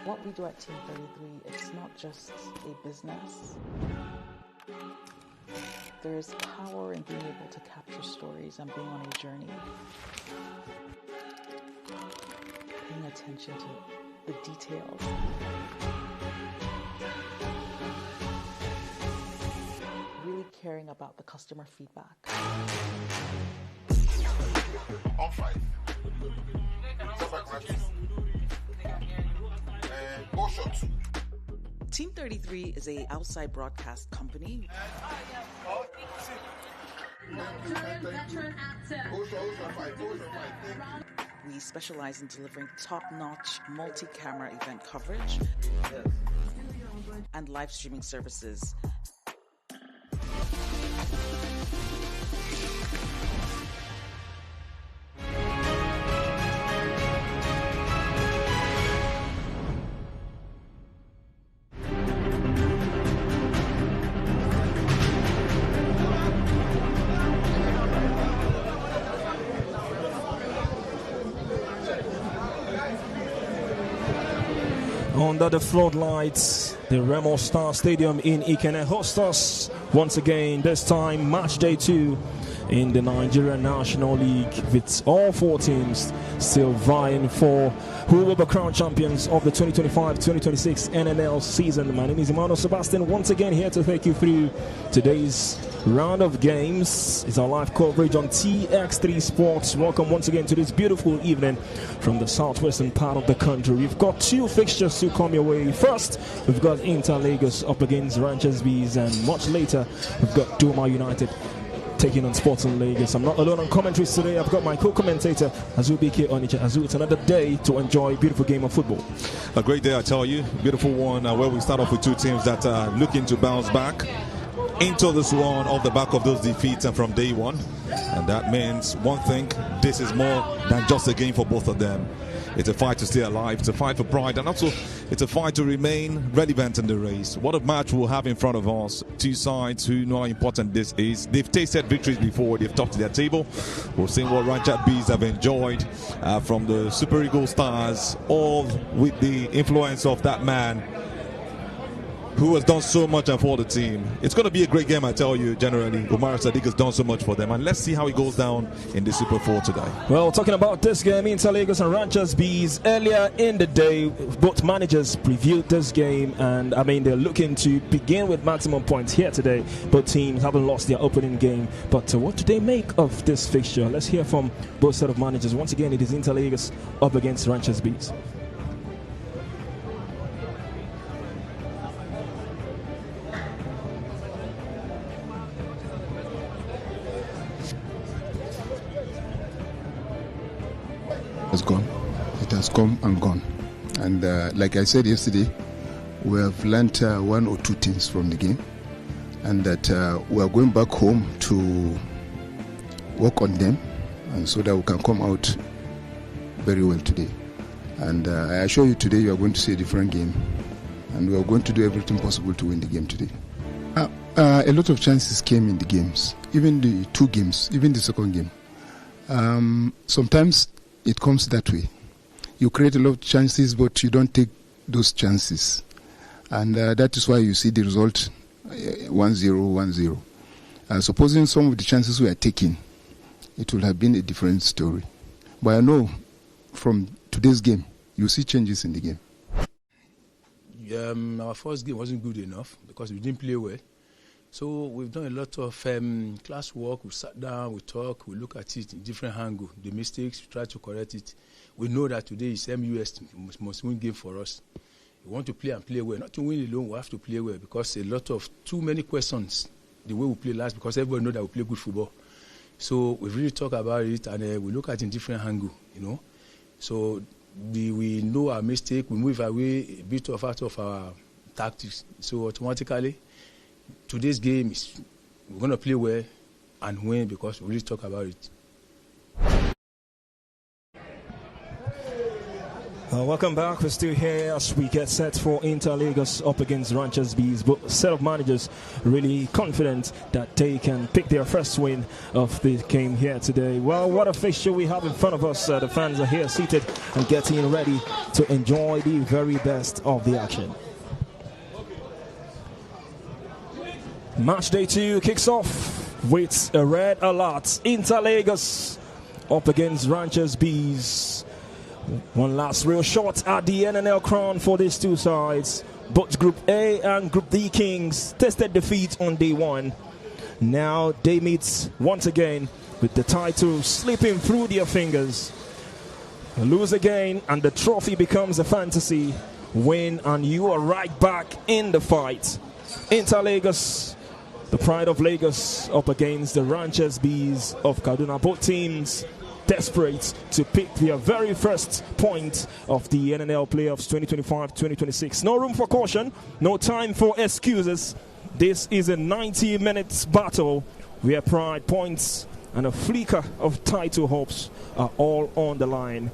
What we do at Team 33, it's not just a business. There is power in being able to capture stories and being on a journey. Paying attention to the details. Really caring about the customer feedback. On 5. Go shot 2. Team 33 is a outside broadcast company. We specialize in delivering top-notch multi-camera event coverage and live streaming services. Under the floodlights, the Remo Star Stadium in Ikenne hosts us once again, this time match day 2 in the Nigerian National League, with all 4 teams still vying for who will be crowned champions of the 2025-2026 NNL season. My name is Emmanuel Sebastian, once again here to take you through today's round of games. It's our live coverage on TX3 Sports. Welcome once again to this beautiful evening from the southwestern part of the country. We've got 2 fixtures to come your way. First, we've got Inter Lagos up against Ranchers Bees, and much later we've got Doma United taking on Sporting Lagos. I'm not alone on commentaries today. I've got my co-commentator Azu BK Onicha. Azu, it's another day to enjoy a beautiful game of football. A great day, I tell you. Beautiful one where we start off with 2 teams that are looking to bounce back into this one off the back of those defeats and from day one. And that means one thing, this is more than just a game for both of them. It's a fight to stay alive, it's a fight for pride, and also it's a fight to remain relevant in the race. What a match we'll have in front of us. 2 sides who know how important this is. They've tasted victories before, they've talked to their table. We've seen what Rancher Bees have enjoyed from the Super Eagle Stars, all with the influence of that man who has done so much for the team. It's going to be a great game, I tell you, generally. Omar Sadiq has done so much for them, and let's see how it goes down in the Super 4 today. Well, talking about this game, Inter Lagos and Ranchers Bees, earlier in the day, both managers previewed this game, and they're looking to begin with maximum points here today. Both teams haven't lost their opening game, but what do they make of this fixture? Let's hear from both set of managers. Once again, it is Inter Lagos up against Ranchers Bees. Has gone. It has come and gone. And like I said yesterday, we have learnt 1 or 2 things from the game, and that we are going back home to work on them, and so that we can come out very well today. And I assure you today you are going to see a different game, and we are going to do everything possible to win the game today. A lot of chances came in the games, even the 2 games, even the second game. Sometimes it comes that way. You create a lot of chances, but you don't take those chances. And that is why you see the result 1-0, 1-0. Supposing some of the chances we are taking, it would have been a different story. But I know from today's game, you see changes in the game. Our first game wasn't good enough because we didn't play well. So we've done a lot of class work. We sat down, we talk, we look at it in different angles. The mistakes, we try to correct it. We know that today is MUS must win game for us. We want to play and play well. Not to win alone, we have to play well because a lot of too many questions the way we play last, because everybody knows that we play good football. So we really talk about it, and we look at it in different angles, So we know our mistake, we move away a bit out of our tactics. So automatically, today's game is we're going to play well and win because we really talk about it. Welcome back. We're still here as we get set for Inter Lagos up against Ranchers Bees. But set of managers really confident that they can pick their first win of the game here today. Well, what a fixture we have in front of us. The fans are here seated and getting ready to enjoy the very best of the action. Match day 2 kicks off with a red alert. Inter Lagos up against Ranchers Bees. One last real shot at the NNL crown for these two sides. Both Group A and Group D Kings tested defeat on day 1. Now they meet once again with the title slipping through their fingers. Lose again and the trophy becomes a fantasy. Win and you are right back in the fight. Inter Lagos, the pride of Lagos, up against the Ranchers Bees of Kaduna. Both teams desperate to pick their very first point of the NNL playoffs 2025-2026. No room for caution, no time for excuses. This is a 90 minutes battle where pride, points and a flicker of title hopes are all on the line.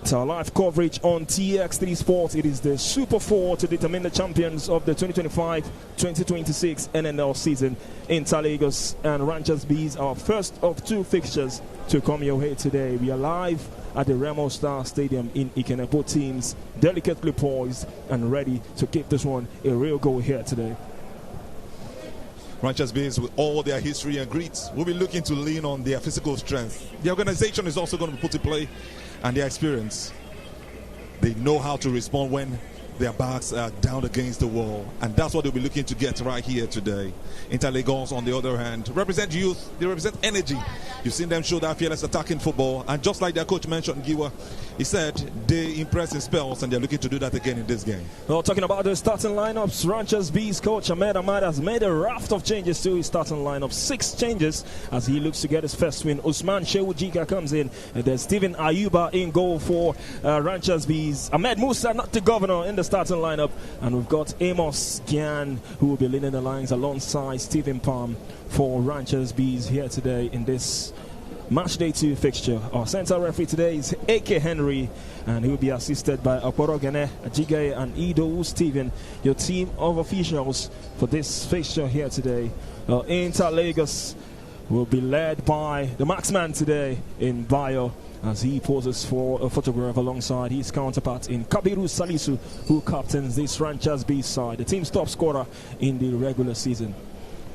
It's our live coverage on TX3 Sports. It is the Super 4 to determine the champions of the 2025-2026 NNL season. Inter Lagos and Ranchers Bees, our first of 2 fixtures to come your way today. We are live at the Remo Star Stadium in Ikenne. Both teams delicately poised and ready to give this one a real go here today. Ranchers Bees, with all their history and grit, will be looking to lean on their physical strength. The organization is also going to be put to play, and their experience. They know how to respond when their backs are down against the wall, and that's what they'll be looking to get right here today. Inter Lagos, on the other hand, represent youth, they represent energy. You've seen them show that fearless attacking football, and just like their coach mentioned, Giwa, he said they impress in spells, and they're looking to do that again in this game. Well, talking about the starting lineups, Ranchers Bees coach Ahmed Ahmad has made a raft of changes to his starting lineup. 6 changes as he looks to get his first win. Usman Shewujika comes in, and there's Stephen Ayuba in goal for Ranchers Bees. Ahmed Musa, not the governor, in the starting lineup, and we've got Amos Gyan, who will be leading the lines alongside Stephen Palm for Ranchers Bees here today in this match day 2 fixture. Our center referee today is A.K. Henry, and he will be assisted by Akporo Gene, Ajige, and Ido Stephen, your team of officials for this fixture here today. Inter Lagos will be led by the marksman today in Bayo, as he poses for a photograph alongside his counterpart in Kabiru Salisu, who captains this Ranchers B side, the team's top scorer in the regular season.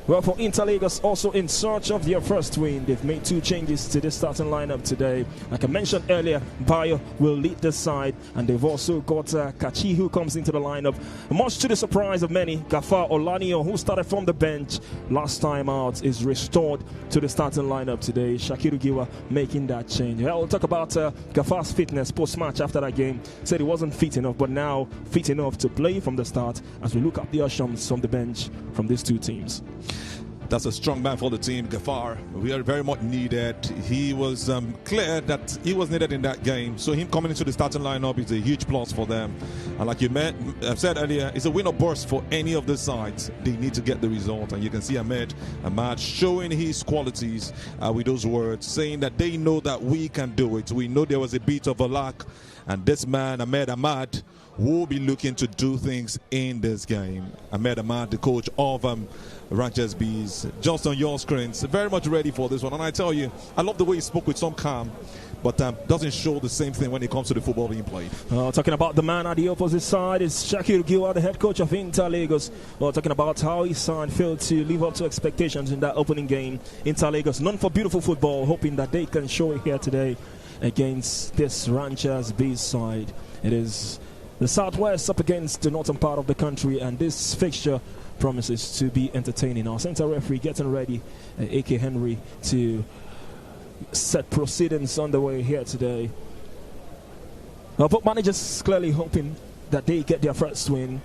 Well, for Inter Lagos, also in search of their first win, they've made 2 changes to the starting lineup today. Like I mentioned earlier, Bayo will lead the side, and they've also got Kachi, who comes into the lineup. Much to the surprise of many, Gafar Olanio, who started from the bench last time out, is restored to the starting lineup today. Shakiru Giwa making that change. Well, we'll talk about Gafar's fitness post-match after that game. Said he wasn't fit enough, but now fit enough to play from the start as we look at the Ashams from the bench from these 2 teams. That's a strong man for the team, Gafar. We are very much needed. He was clear that he was needed in that game. So him coming into the starting lineup is a huge plus for them. And like you said earlier, it's a win or burst for any of the sides. They need to get the result. And you can see Ahmad showing his qualities with those words, saying that they know that we can do it. We know there was a bit of a lack. And this man, Ahmad, will be looking to do things in this game. Ahmad, the coach of Ranchers Bees, just on your screens, very much ready for this one. And I tell you, I love the way he spoke with some calm, but doesn't show the same thing when it comes to the football being played. Talking about the man at the opposite side is Shakir Giwa, the head coach of Inter Lagos. Talking about how his side failed to live up to expectations in that opening game. Inter Lagos, known for beautiful football, hoping that they can show it here today against this Ranchers Bees side. It is the Southwest up against the northern part of the country, and this fixture promises to be entertaining. Our center referee getting ready, A.K. Henry, to set proceedings on the way here today. Both managers clearly hoping that they get their first win.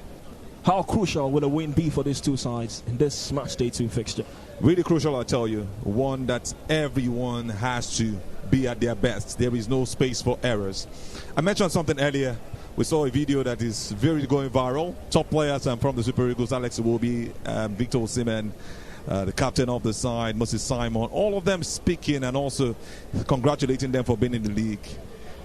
How crucial will a win be for these 2 sides in this match day 2 fixture? Really crucial, I tell you. One that everyone has to be at their best. There is no space for errors. I mentioned something earlier. We saw a video that is very going viral. Top players from the Super Eagles, Alex Iwobi, Victor Osimhen, the captain of the side, Moses Simon, all of them speaking and also congratulating them for being in the league.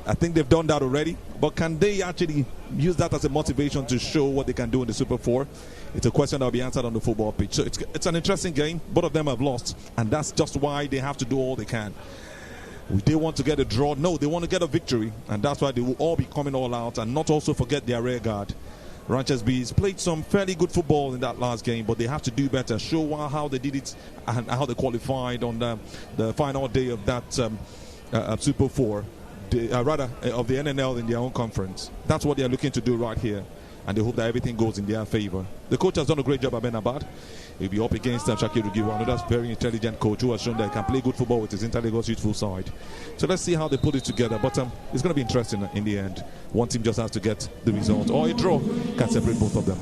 I think they've done that already. But can they actually use that as a motivation to show what they can do in the Super 4? It's a question that will be answered on the football pitch. So it's an interesting game. Both of them have lost, and that's just why they have to do all they can. They want to get a draw. No, they want to get a victory, and that's why they will all be coming all out and not also forget their rear guard. Ranchers Bees played some fairly good football in that last game, but they have to do better, show how they did it and how they qualified on the final day of that Super 4, of the NNL in their own conference. That's what they're looking to do right here, and they hope that everything goes in their favor. The coach has done a great job at Benabad. He'll be up against Shakiru Giwa, another very intelligent coach who has shown that he can play good football with his Inter-Lagos youthful side. So let's see how they put it together. But it's going to be interesting in the end. One team just has to get the result, or a draw can separate both of them.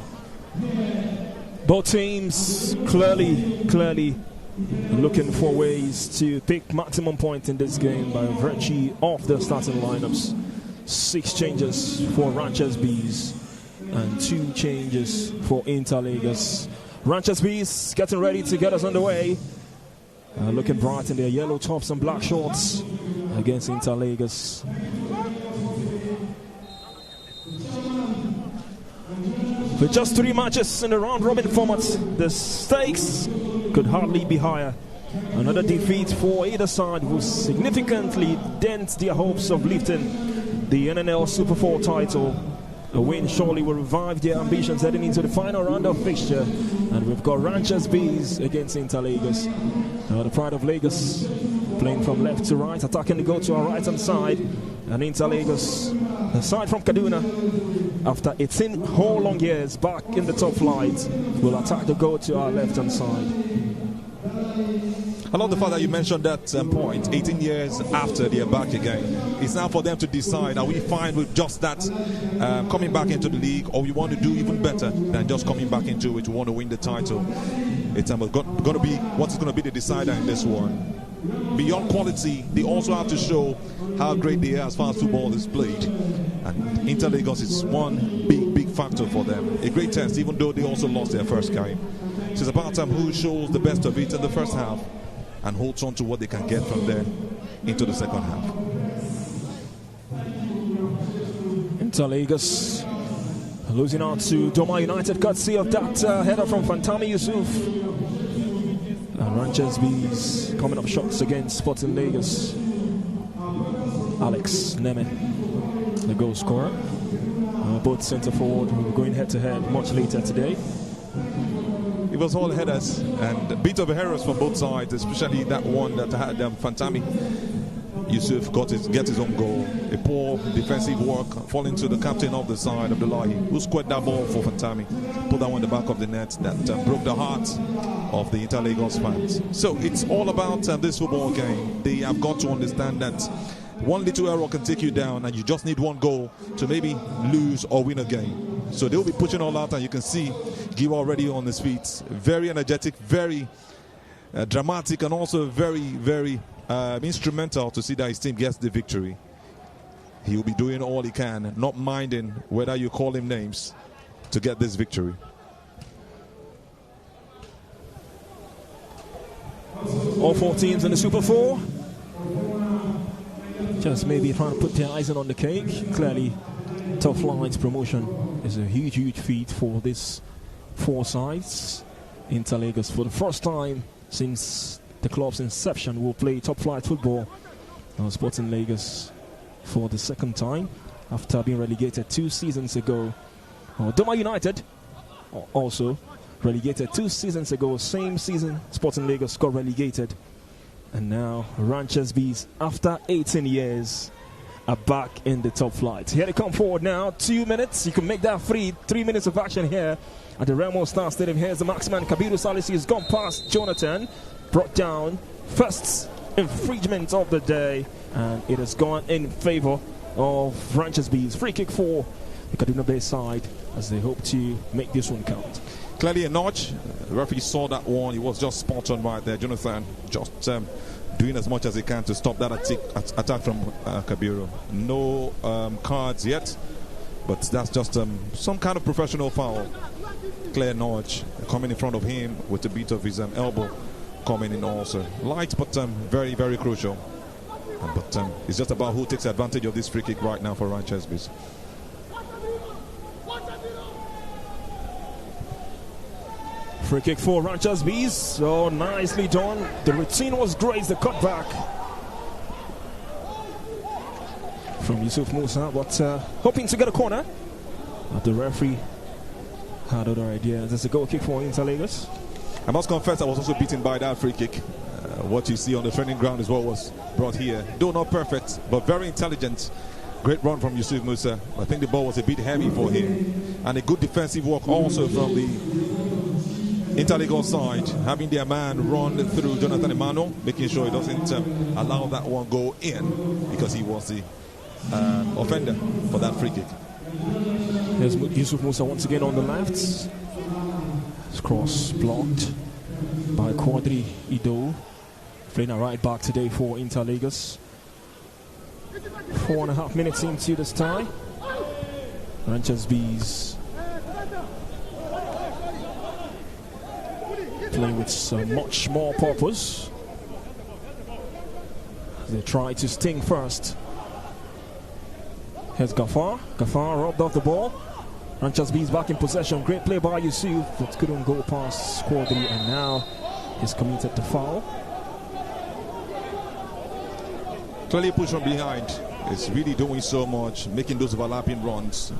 Both teams clearly looking for ways to pick maximum point in this game by virtue of the starting lineups. 6 changes for Ranchers Bees and 2 changes for Inter-Lagos. Ranchers Bees getting ready to get us underway. Looking bright in their yellow tops and black shorts against Inter-Lagos. With just 3 matches in the round-robin format, the stakes could hardly be higher. Another defeat for either side will significantly dent their hopes of lifting the NNL Super 4 title. A win surely will revive their ambitions heading into the final round of fixture. And we've got Ranchers Bees against Inter-Lagos. The Pride of Lagos playing from left to right, attacking the goal to our right-hand side. And Inter-Lagos, the side from Kaduna, after 18 whole long years back in the top flight, will attack the goal to our left-hand side. I love the fact that you mentioned that point, 18 years after they are back again. It's now for them to decide, are we fine with just that, coming back into the league, or we want to do even better than just coming back into it, we want to win the title. It's going to be what is going to be the decider in this one. Beyond quality, they also have to show how great they are as far as football is played. And Inter-Lagos is one big factor for them. A great test, even though they also lost their first game. So it's about time who shows the best of it in the first half and holds on to what they can get from there into the second half. Inter-Lagos losing out to Doma United, courtesy of that header from Fantami Yusuf. And Ranchers Bees coming up shots against Sporting Lagos. Alex Neme, the goal scorer. Both centre forward will be going head to head much later today. It was all headers and a bit of errors from both sides, especially that one that had Fantami Yusuf get his own goal. A poor defensive work falling to the captain of the side, Abdullahi, who squared that ball for Fantami. Put that one in the back of the net that broke the heart of the Inter-Lagos fans. So it's all about this football game. They have got to understand that one little error can take you down, and you just need one goal to maybe lose or win a game. So they'll be pushing all out, and you can see Giwa already on his feet. Very energetic, very dramatic, and also very instrumental to see that his team gets the victory. He will be doing all he can, not minding whether you call him names, to get this victory. All 4 teams in the Super 4. Just maybe trying to put their icing on the cake. Clearly, Top Flight's promotion is a huge feat for these 4 sides. Inter-Lagos, for the first time since the club's inception, will play top flight football. Sporting Lagos for the second time after being relegated 2 seasons ago. Doma United also relegated 2 seasons ago. Same season Sporting Lagos got relegated. And now Ranchers Bees, after 18 years, are back in the top flight. Here they come forward now. 2 minutes. You can make that 3 minutes of action here at the Remo Star Stadium. Here's the marksman. Kabiru Salisi has gone past Jonathan. Brought down. First infringement of the day. And it has gone in favor of Ranchers Bees. Free kick for the Kaduna Bay side as they hope to make this one count. Clearly a notch. The referee saw that one. He was just spot on right there. Jonathan just doing as much as he can to stop that attack from Kabiru. No cards yet, but that's just some kind of professional foul. Clear notch coming in front of him with a bit of his elbow coming in also. Light, but very crucial. But it's just about who takes advantage of this free kick right now for Ranchers Bees. Free kick for Ranchers Bees. So nicely done. The routine was great. The cutback from Yusuf Musa, but hoping to get a corner. But the referee had other ideas. There's a goal kick for Inter Lagos. I must confess I was also beaten by that free kick. What you see on the training ground is what was brought here. Though not perfect, but very intelligent. Great run from Yusuf Musa. I think the ball was a bit heavy for him. And a good defensive work also from the Inter Lagos side, having their man run through Jonathan Emmanuel, making sure he doesn't allow that one go in, because he was the offender for that free kick. Here's Yusuf Musa once again on the left. His cross blocked by Quadri Ido. Playing a right back today for Inter Lagos. 4.5 minutes into this tie. Ranchers Bees playing with much more purpose. They try to sting first. Here's Gafar. Gafar robbed off the ball. Ranchers Bees back in possession. Great play by Yusuf, but couldn't go past Quadri, and now he's committed the foul. Clearly push from behind. It's really doing so much, making those overlapping runs.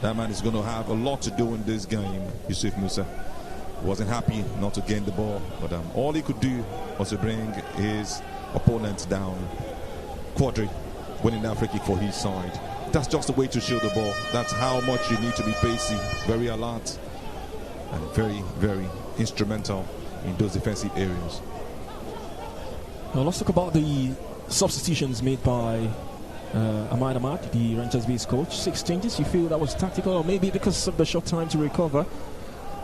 That man is going to have a lot to do in this game. Yusuf Musa wasn't happy not to gain the ball, but all he could do was to bring his opponent down. Quadri winning that free kick for his side. That's just the way to shield the ball. That's how much you need to be pacey, very alert, and very, very instrumental in those defensive areas. Now let's talk about the substitutions made by Ahmad Ahmad, the Ranchers Bees coach. 6 changes. You feel that was tactical, or maybe because of the short time to recover?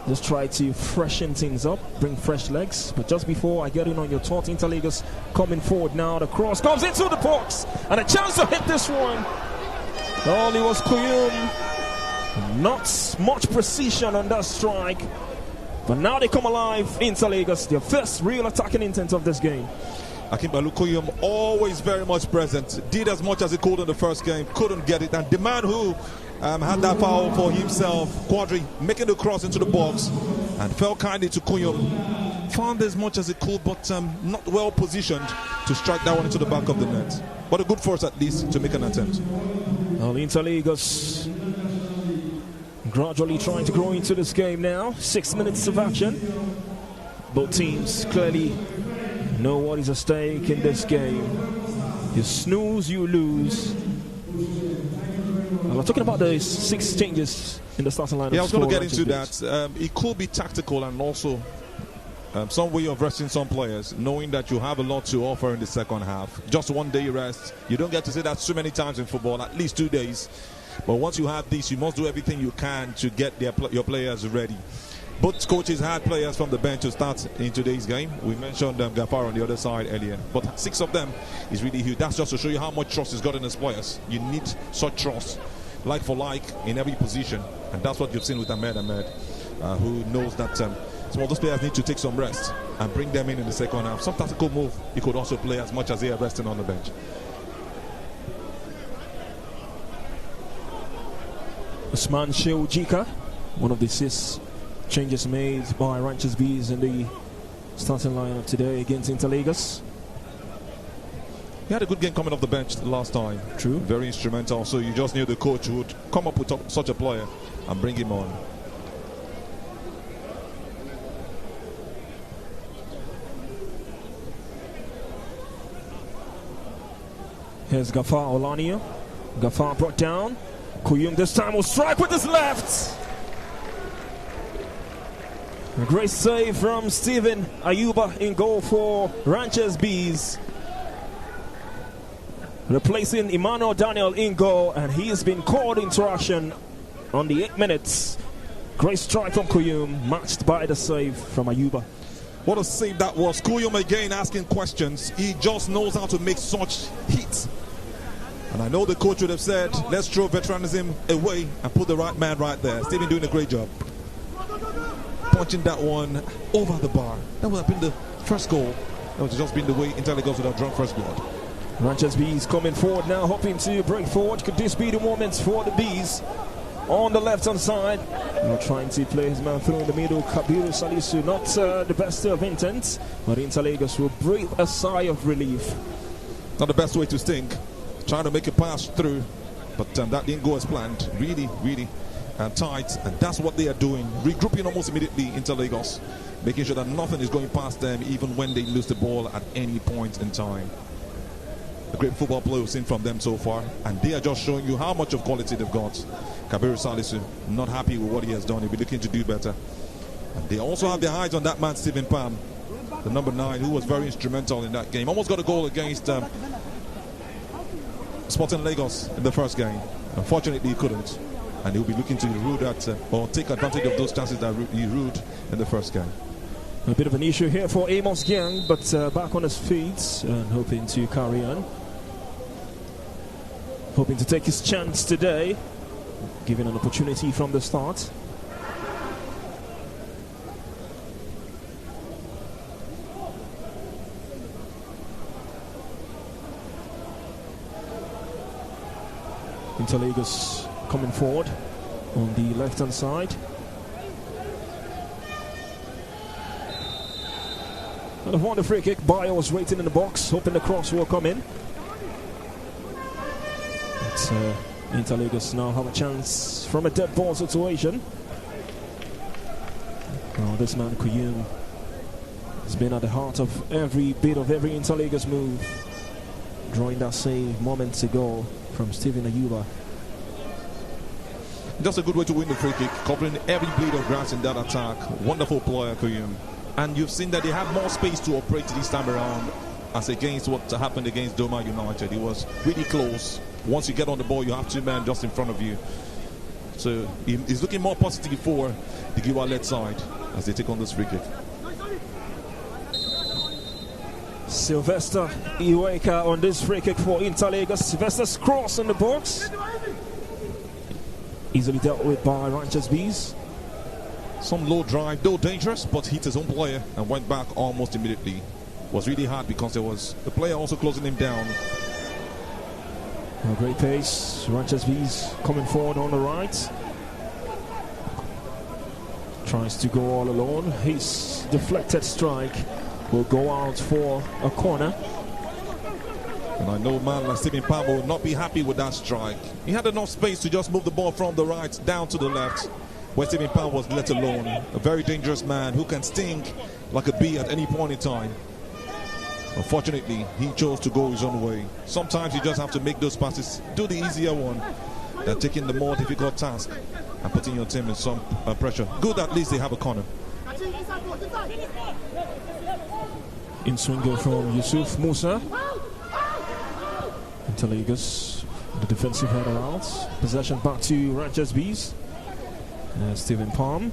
Just try to freshen things up, bring fresh legs. But just before I get in on your thoughts, Inter Lagos coming forward now. The cross comes into the box, and a chance to hit this one. All it was Kuyum. Not much precision on that strike. But now they come alive, Inter Lagos. Their first real attacking intent of this game. Akim Balukuyum always very much present. Did as much as he could in the first game, couldn't get it. And the man who had that foul for himself, Quadri, making the cross into the box and fell kindly to Kuyum. Found as much as he could, but not well positioned to strike that one into the back of the net. But a good force at least to make an attempt. Well, Inter Lagos gradually trying to grow into this game now. 6 minutes of action. Both teams clearly know what is at stake in this game. You snooze, you lose. We're talking about the 6 changes in the starting lineup. Yeah, I was going to get into that. It could be tactical and also some way of resting some players, knowing that you have a lot to offer in the second half. Just 1 day rest. You don't get to say that too many times in football, at least 2 days. But once you have this, you must do everything you can to get your players ready. Both coaches had players from the bench to start in today's game. We mentioned Gafar on the other side earlier, but 6 of them is really huge. That's just to show you how much trust he's got in his players. You need such trust, like for like, in every position, and that's what you've seen with Ahmed, who knows that some of those players need to take some rest and bring them in the second half. Some tactical move, he could also play as much as they are resting on the bench. Usman Sheujika, one of the 6 changes made by Ranchers Bees in the starting lineup today against Inter Lagos. He had a good game coming off the bench the last time. True. Very instrumental. So you just knew the coach would come up with such a player and bring him on. Here's Gafar Olania. Gafar brought down. Kuyum this time will strike with his left. A great save from Stephen Ayuba in goal for Ranchers Bees. Replacing Emmanuel Daniel in goal, and he's been called into action on the 8 minutes. Great strike from Kuyum, matched by the save from Ayuba. What a save that was. Kuyum again asking questions. He just knows how to make such hits. And I know the coach would have said, let's throw veteranism away and put the right man right there. Stephen doing a great job. Punching that one over the bar. That would have been the first goal. That would have just been the way Inter Lagos would have drawn first blood. Ranchers Bees coming forward now, hoping to break forward. Could this be the moment for the Bees? On the left hand side, trying to play his man through in the middle. Kabiru Salisu, not the best of intents, but Interlagos will breathe a sigh of relief. Not the best way to stink. Trying to make a pass through, but that didn't go as planned. Really tight, and that's what they are doing. Regrouping almost immediately into Lagos, making sure that nothing is going past them, even when they lose the ball at any point in time. A great football play we've seen from them so far, and they are just showing you how much of quality they've got. Kabiru Salisu, not happy with what he has done. He'll be looking to do better. And they also have their eyes on that man, Stephen Palm, the number 9, who was very instrumental in that game. Almost got a goal against Sporting Lagos in the first game. Unfortunately, he couldn't. And he'll be looking to rule that or take advantage of those chances that he ruled in the first game. A bit of an issue here for Amos Gyang, but back on his feet and hoping to carry on. Hoping to take his chance today, given an opportunity from the start. Interlagos coming forward on the left hand side. And a wonderful free kick. Bayo was waiting in the box, hoping the cross will come in. But Interlagos now have a chance from a dead ball situation. Now this man Kuyum has been at the heart of every bit of every Interlagos move, drawing that save moments ago from Stephen Ayuba. Just a good way to win the free kick, covering every blade of grass in that attack. Wonderful player, Kuyum. And you've seen that they have more space to operate this time around as against what happened against Doma United. It was really close. Once you get on the ball, you have 2 men just in front of you. So he's looking more positive for the Giwa-led side as they take on this free kick. Sylvester Iweka on this free kick for Interlagos. Sylvester's cross in the box. Easily dealt with by Ranchers Bees. Some low drive, though dangerous, but hit his own player and went back almost immediately. Was really hard because there was the player also closing him down. A great pace. Ranchers Bees coming forward on the right. Tries to go all alone. His deflected strike will go out for a corner. And I know man like Stephen Palm will not be happy with that strike. He had enough space to just move the ball from the right down to the left, where Stephen Palm was let alone. A very dangerous man who can sting like a bee at any point in time. Unfortunately, he chose to go his own way. Sometimes you just have to make those passes, do the easier one, than taking the more difficult task and putting your team in some pressure. Good, at least they have a corner. In swinger from Yusuf Musa. Interlagos, the defensive header out. Possession back to Ranchers Bees. Stephen Palm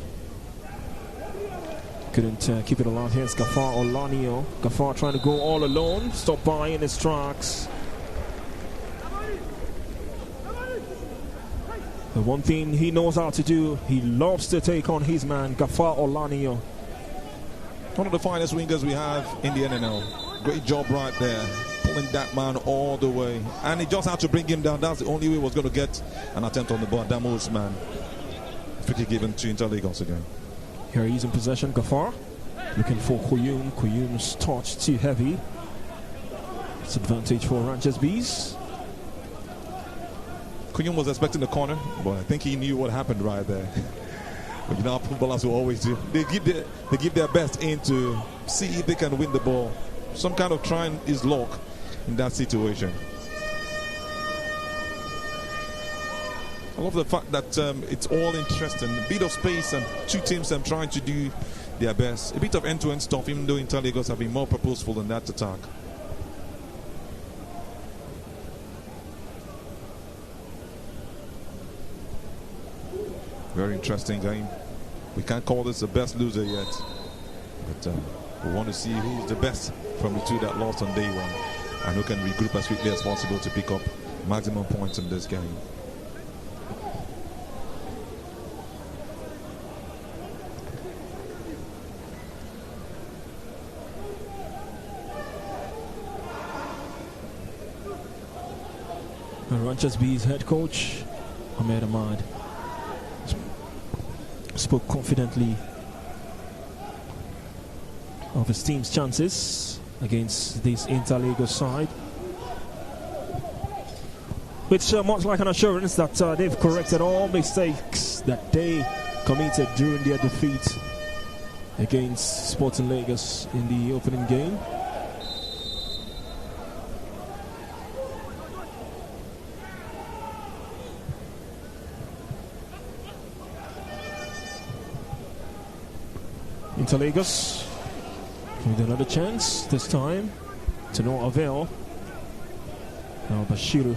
couldn't keep it alive. Here's Gafar Olanio. Gafar trying to go all alone. Stop by in his tracks. The one thing he knows how to do, he loves to take on his man, Gafar Olanio. One of the finest wingers we have in the NNL. Great job right there, pulling that man all the way. And he just had to bring him down. That's the only way he was going to get an attempt on the ball. Damo's man. Free kick given to Interlagos again. Here he's in possession, Gafar. Looking for Kuyum. Kuyum's touch too heavy. It's advantage for Ranchers Bees. Kuyum was expecting the corner, but I think he knew what happened right there. But you know how footballers will always do. They give their best in to see if they can win the ball. Some kind of trying his luck in that situation. I love the fact that it's all interesting. A bit of space and 2 teams trying to do their best. A bit of end-to-end stuff, even though Interlagos have been more purposeful in that attack. Very interesting game. We can't call this the best loser yet, but we want to see who's the best from the 2 that lost on day 1 and who can regroup as quickly as possible to pick up maximum points in this game. Ranchers B's head coach, Ahmed Ahmad, spoke confidently of his team's chances against this Inter-Lagos side, which much like an assurance that they've corrected all mistakes that they committed during their defeat against Sporting Lagos in the opening game. Inter-Lagos with another chance, this time to no avail. Now Bashiru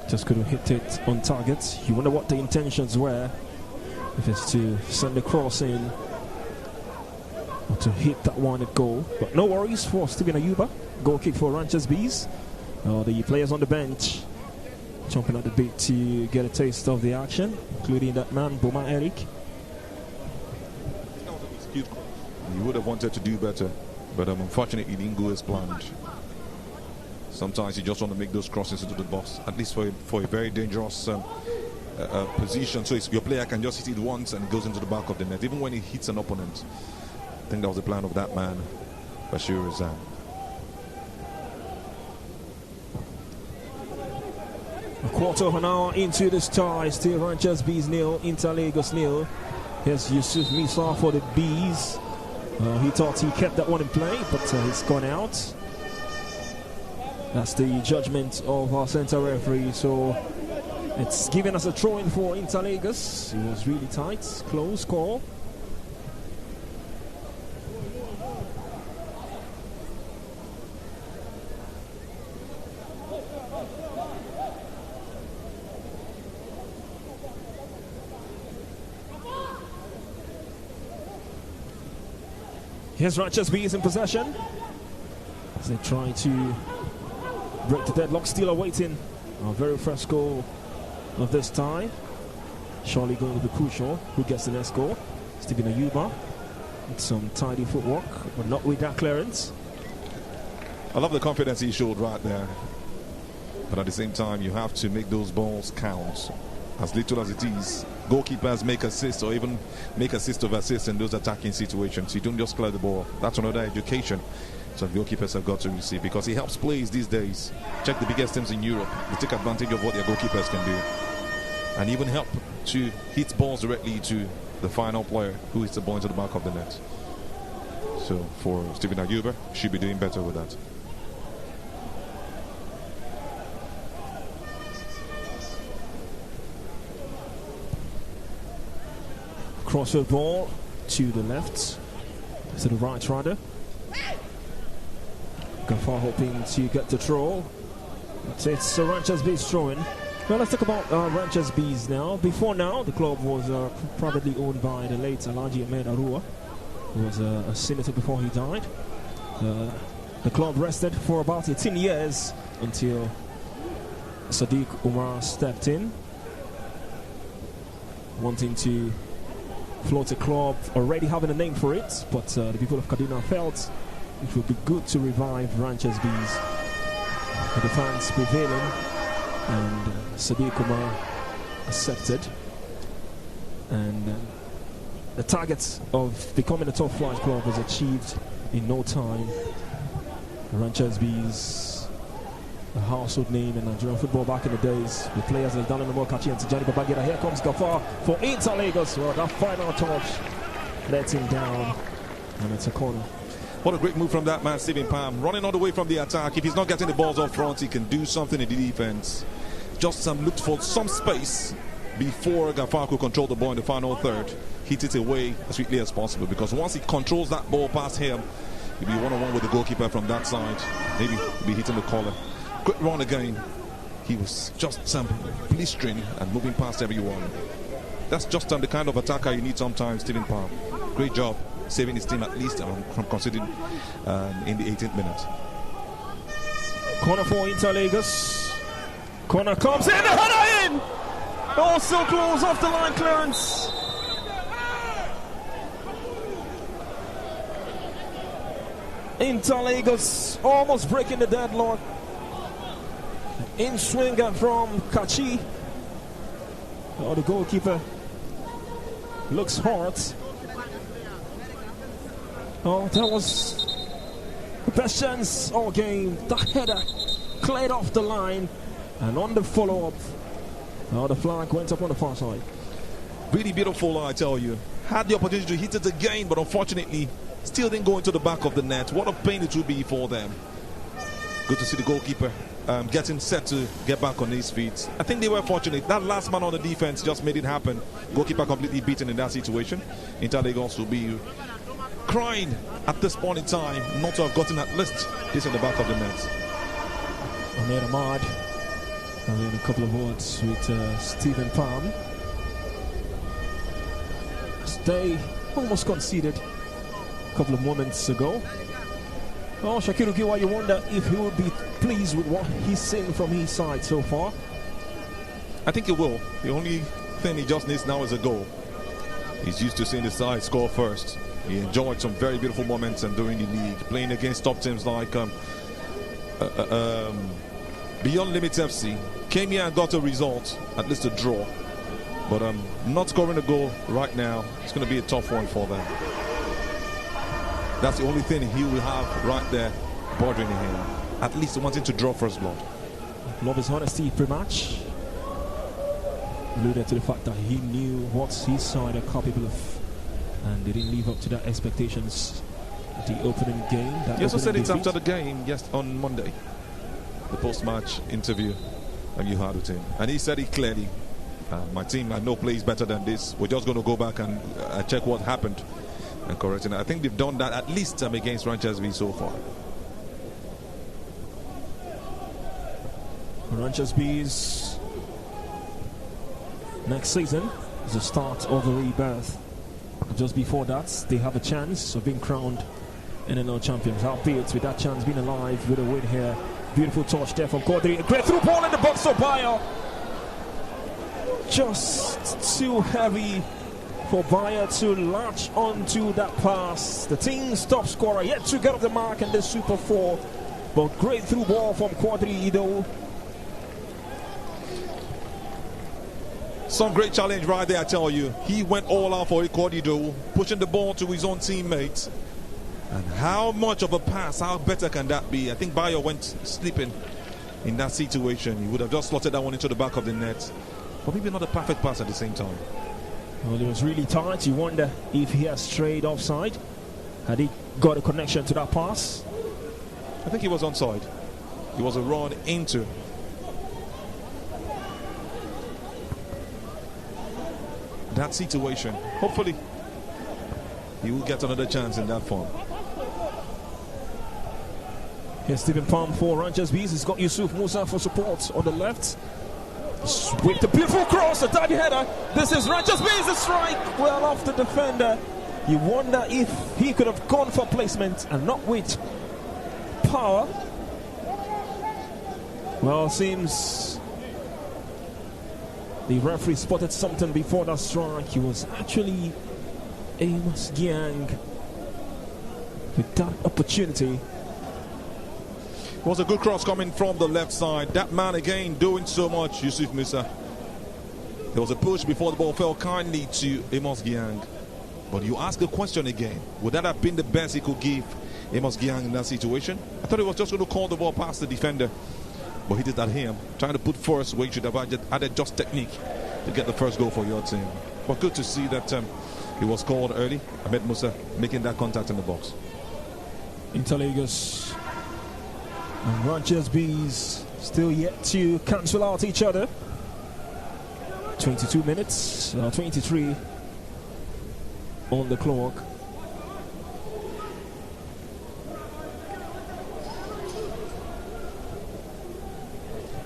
just couldn't hit it on target. You wonder what the intentions were, if it's to send the cross in or to hit that one at goal. But no worries for Stephen Ayuba. Goal kick for Ranchers Bees. The players on the bench jumping at the bit to get a taste of the action, including that man Boma Eric. He would have wanted to do better, but unfortunately it didn't go as planned. Sometimes you just want to make those crosses into the box, at least for a very dangerous position, so your player can just hit it once and it goes into the back of the net, even when he hits an opponent. I think that was the plan of that man, Bashir Razan. A quarter of an hour into this tie, still Ranchers Bees 0, Inter-Lagos 0. Here's Yusuf Misa for the Bees. He thought he kept that one in play, but it's gone out. That's the judgment of our center referee, so it's giving us a throw-in for Inter-Lagos. It was really tight, close call. Here's Ranchers Bees in possession as they try to break the deadlock. Still awaiting our very first goal of this tie. Surely going to be crucial. Who gets the next goal? Stephen Ayuba with some tidy footwork, but not with that clearance. I love the confidence he showed right there, but at the same time you have to make those balls count. As little as it is, goalkeepers make assists or even make assist of assist in those attacking situations. You don't just clear the ball. That's another education some goalkeepers have got to receive, because he helps players these days. Check the biggest teams in Europe. They take advantage of what their goalkeepers can do, and even help to hit balls directly to the final player who hits the ball into the back of the net. So for Stephen Ayuba, should be doing better with that. Crossfield ball to the left, to the right rather. Gafar hoping to get the throw. It's Ranchers Bees throwing. Well, let's talk about Ranchers Bees now. Before now, the club was privately owned by the late Alhaji Ahmed Arua, who was a senator before he died. The club rested for about 18 years until Sadiq Umar stepped in, wanting to float a club, already having a name for it, but the people of Kaduna felt it would be good to revive Ranchers Bees, with the fans prevailing, and Sadiq Umar accepted. And the target of becoming a top flight club was achieved in no time. Ranchers Bees, a household name in Nigerian football back in the days, with players like Daniel Mokachi and Tijani Babangida. Here comes Gafar for Inter-Lagos. Well, that final touch lets him down, and it's a corner. What a great move from that man, Stephen Palm, running all the way from the attack. If he's not getting the balls up front, he can do something in the defense. Just looked for some space before Gafar could control the ball in the final third. Hit it away as quickly as possible, because once he controls that ball past him, he'll be one-on-one with the goalkeeper from that side. Maybe he'll be hitting the collar. Quick run again. He was just blistering and moving past everyone. That's just the kind of attacker you need sometimes, Stephen Palm. Great job saving his team, at least from conceding in the 18th minute. Corner for Inter-Lagos. Corner comes in, the header in! Also close off the line clearance. Inter-Lagos almost breaking the deadlock. In swinger from Kachi. Oh, the goalkeeper looks hot. Oh, that was the best chance all game. The header cleared off the line, and on the follow-up, the flag went up on the far side. Really beautiful, I tell you. Had the opportunity to hit it again, but unfortunately, still didn't go into the back of the net. What a pain it would be for them. Good to see the goalkeeper getting set to get back on his feet. I think they were fortunate. That last man on the defense just made it happen. Goalkeeper completely beaten in that situation. Interlagos will be crying at this point in time not to have gotten at least this in the back of the net. Ahmed Ahmad having a couple of words with Stephen Palm. They almost conceded a couple of moments ago. Oh, Shakiru Giwa, you wonder if he would be pleased with what he's seen from his side so far. I think he will. The only thing he just needs now is a goal. He's used to seeing the side score first. He enjoyed some very beautiful moments and during the league, playing against top teams like Beyond Limits FC. Came here and got a result, at least a draw. But not scoring a goal right now, it's going to be a tough one for them. That's the only thing he will have right there bothering him. At least wanting to draw first blood. Love his honesty pre-match. Alluded to the fact that he knew what his side are capable of, and they didn't live up to their expectations at the opening game. He also said it after the game, yes, on Monday. The post-match interview that you had with him. And he said it clearly. My team, I know, plays better than this. We're just going to go back and check what happened and correct it. I think they've done that at least against Ranchers V so far. Ranchers B's next season is the start of a rebirth. Just before that, they have a chance of being crowned NNL champions. Albeit with that chance being alive with a win here. Beautiful touch there from Quadri. A great through ball in the box of Bayo. Just too heavy for Bayer to latch onto that pass. The team's top scorer yet to get off the mark in the Super 4. But great through ball from Quadri Ido. Some great challenge right there, I tell you. He went all out for it, Quadri Ido, pushing the ball to his own teammates. And how much of a pass, how better can that be? I think Bayo went sleeping in that situation. He would have just slotted that one into the back of the net. But maybe not a perfect pass at the same time. Well, it was really tight. You wonder if he has strayed offside. Had he got a connection to that pass? I think he was onside. It was a run into that situation. Hopefully, he will get another chance in that form. Here's Stephen Palm for Ranchers Bees. He's got Yusuf Musa for support on the left. With the beautiful cross, a diving header. This is Ranchers Bees, a strike. Well off the defender. You wonder if he could have gone for placement and not with power. Well, seems the referee spotted something before that strike. It was actually Amos Giang with that opportunity. It was a good cross coming from the left side. That man again doing so much, Yusuf Musa. There was a push before the ball fell kindly to Amos Giang. But you ask the question again, would that have been the best he could give Amos Giang in that situation? I thought he was just going to call the ball past the defender. But he did that here, trying to put first where he should have added just technique to get the first goal for your team. But good to see that he was called early. Ahmed Musa making that contact in the box. Interlagos and Ranchers Bees still yet to cancel out each other. 22 minutes, 23 on the clock.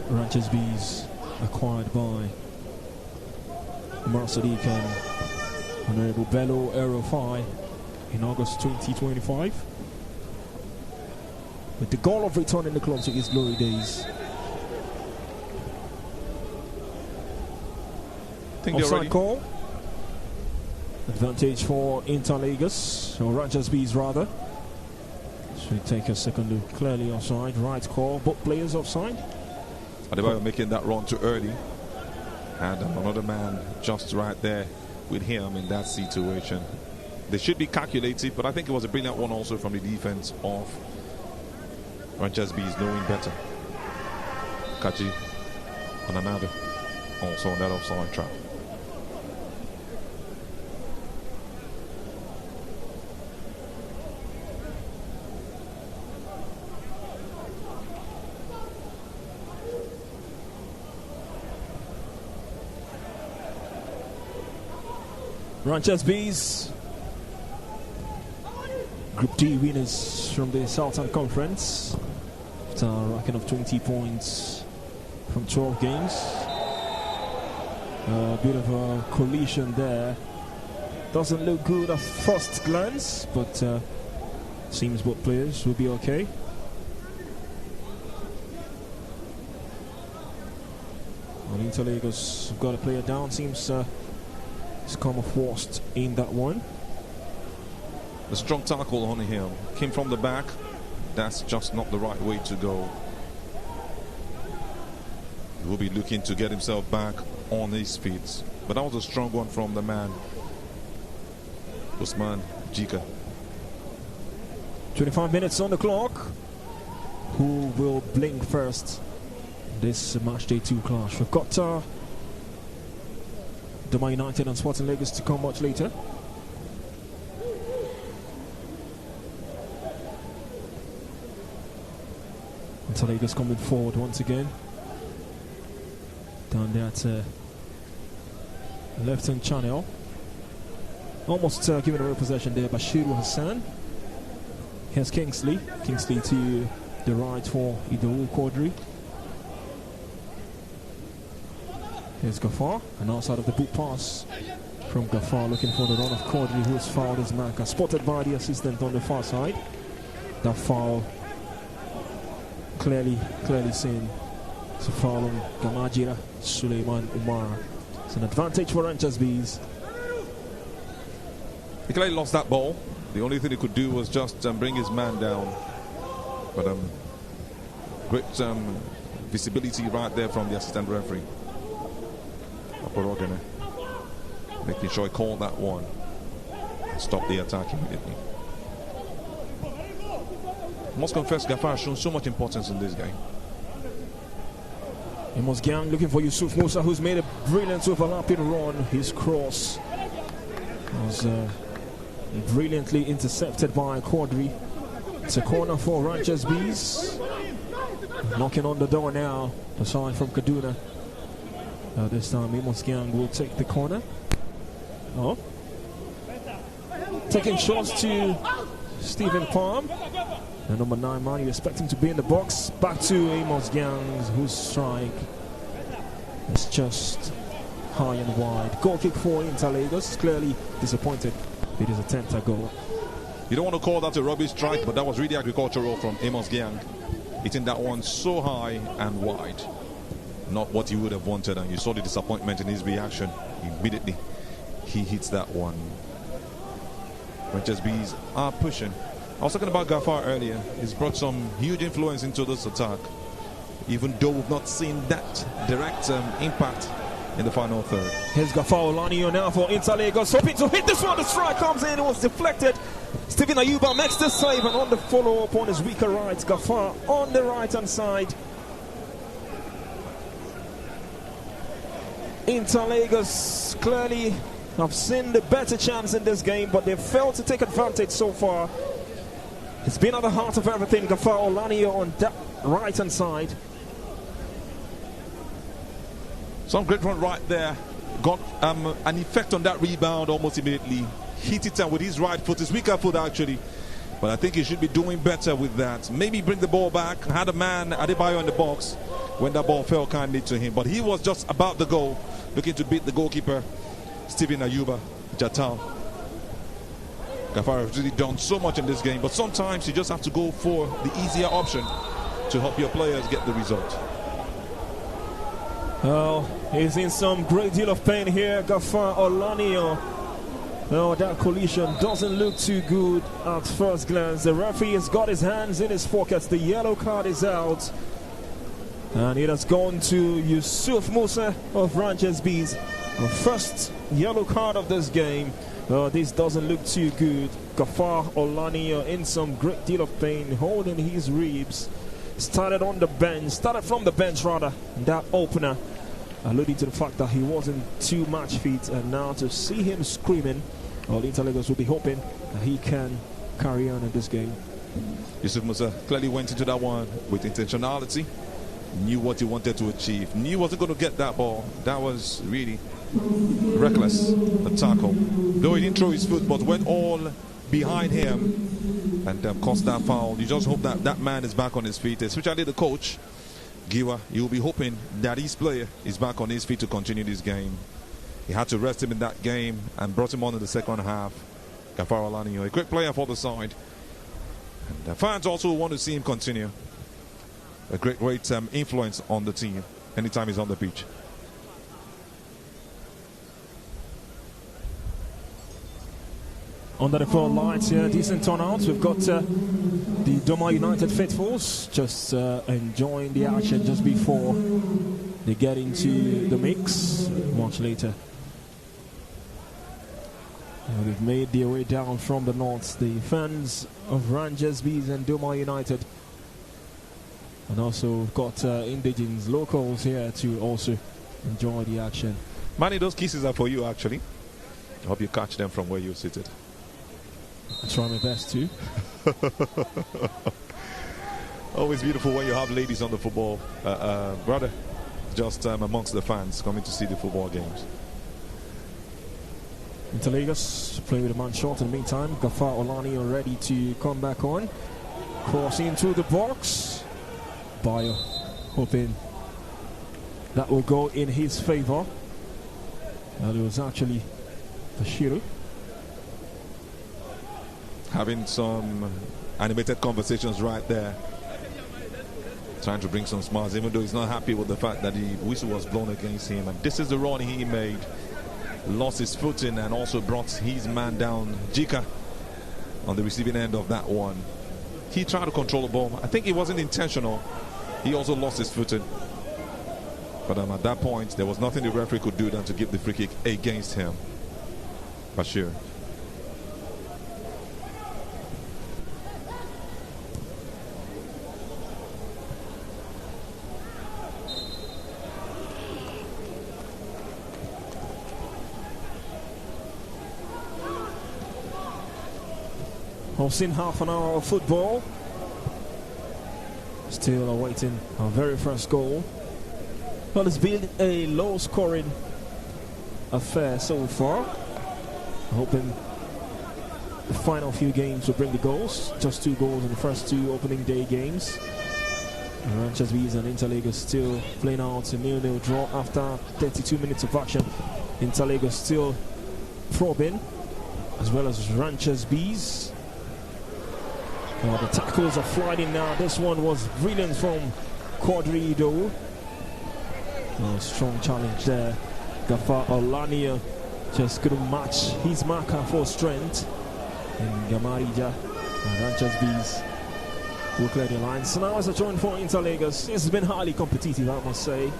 Ranchers Bees acquired by Umar Sadiq and Honorable Bello Erofai in August 2025. With the goal of returning the club to its glory days. Offside call. Advantage for Interlagos, or Ranchers Bees rather. Should take a second look. Clearly offside. Right call. Both players offside. Adebayo making that run too early. And another man just right there with him in that situation. They should be calculated, but I think it was a brilliant one also from the defense of Rangers Bees knowing better. Kachi on another, also on that offside trap. Rangers Bees, Group D winners from the Southern Conference after racking up 20 points from 12 games. A bit of a collision there. Doesn't look good at first glance, but seems both players will be okay. And Interlagos have got a player down. Seems it's come off worst in that one. A strong tackle on him. Came from the back. That's just not the right way to go. He will be looking to get himself back on his feet. But that was a strong one from the man, Usman Jika. 25 minutes on the clock. Who will blink first? This match day 2 clash. We've got Doma United and Sporting Lagos to come much later. Lagos coming forward once again. Down there at left-hand channel. Almost given away possession there by Shiru Hassan. Here's Kingsley. Kingsley to the right for Idowu Quadri. Here's Gafar. And outside of the boot pass from Gafar, looking for the run of Quadri, who has fouled his marker. Spotted by the assistant on the far side. That foul clearly seen. It's a foul on Gamajira Suleiman Umar. It's an advantage for Rangers Bees. He clearly lost that ball. The only thing he could do was just bring his man down. But great visibility right there from the assistant referee. Aporogene, making sure he called that one. Stop the attack immediately. I must confess, Gafar has shown so much importance in this game. Amos Gang looking for Yusuf Musa, who's made a brilliant overlapping run. His cross was brilliantly intercepted by Quadri. It's a corner for Rangers Bees. Knocking on the door now, the side from Kaduna. This time Amos Gang will take the corner. Oh, taking shots to Stephen Palm. The number 9 man, you expect him to be in the box. Back to Amos Gangs, whose strike is just high and wide. Goal kick for Interlagos. Clearly disappointed with his attempt at goal. You don't want to call that a rubbish strike, but that was really agricultural from Amos Gang. Hitting that one so high and wide. Not what he would have wanted, and you saw the disappointment in his reaction. Immediately, he hits that one. Rangers Bees are pushing. I was talking about Gafar earlier. He's brought some huge influence into this attack, even though we've not seen that direct impact in the final third. Here's Gafar Olanio now for Interlagos, hoping to hit this one. The strike comes in, it was deflected. Stephen Ayuba makes the save, and on the follow-up on his weaker right, Gafar on the right-hand side. Interlagos clearly have seen the better chance in this game, but they've failed to take advantage so far. It's been at the heart of everything. Gafar Olanio on that right-hand side. Some great run right there. Got an effect on that rebound almost immediately. Hit it with his right foot, his weaker foot actually. But I think he should be doing better with that. Maybe bring the ball back. Had a man, Adebayo, in the box when that ball fell kindly to him. But he was just about the goal, looking to beat the goalkeeper, Stephen Ayuba Jatal. Gafar has really done so much in this game, but sometimes you just have to go for the easier option to help your players get the result. Well, he's in some great deal of pain here, Gafar Olanio. No, that collision doesn't look too good at first glance. The referee has got his hands in his pockets. The yellow card is out. And it has gone to Yusuf Musa of Ranches Bees. The first yellow card of this game. This doesn't look too good. Gafar Olani in some great deal of pain, holding his ribs. Started from the bench rather, that opener, alluding to the fact that he wasn't too much fit, and now to see him screaming, well, Inter Lagos will be hoping that he can carry on in this game. Yusuf Musa clearly went into that one with intentionality, knew what he wanted to achieve, knew he wasn't going to get that ball. That was really reckless, a tackle. Though he didn't throw his foot, but went all behind him and caused that foul. You just hope that that man is back on his feet, especially the coach, Giwa. You'll be hoping that his player is back on his feet to continue this game. He had to rest him in that game and brought him on in the second half. Gafar Olani, a great player for the side. And the fans also want to see him continue. A great influence on the team anytime he's on the pitch. Under the floodlights here, decent turnout. We've got the Doma United faithfuls just enjoying the action just before they get into the mix much later. And they've made their way down from the north, the fans of Rangers Bees and Doma United. And also got indigenous locals here to also enjoy the action. Manny, those kisses are for you actually. I hope you catch them from where you're seated. I try my best too. Always beautiful when you have ladies on the football, brother, just amongst the fans coming to see the football games. Inter Lagos playing with a man short in the meantime. Gafar Olani are ready to come back on. Crossing into the box. Bayo hoping that will go in his favor. Well, it was actually Bashiru. Having some animated conversations right there, trying to bring some smiles, even though he's not happy with the fact that the whistle was blown against him. And this is the run he made, lost his footing and also brought his man down, Jika, on the receiving end of that one. He tried to control the ball. I think it wasn't intentional. He also lost his footing, but at that point there was nothing the referee could do than to give the free kick against him. Bashir. We've seen half an hour of football. Still awaiting our very first goal. Well, it's been a low-scoring affair so far. Hoping the final few games will bring the goals. Just 2 goals in the first 2 opening day games. Ranches Bees and Inter Lagos still playing out a 0-0 draw after 32 minutes of action. Inter Lagos still probing, as well as Ranches Bees. The tackles are flying now. This one was brilliant from Quadrido. Strong challenge there. Gafar Olania just couldn't match his marker for strength. And Gamarija and Ranches Bees will clear the line. So now as a joint for Inter Lagos, it's been highly competitive, I must say.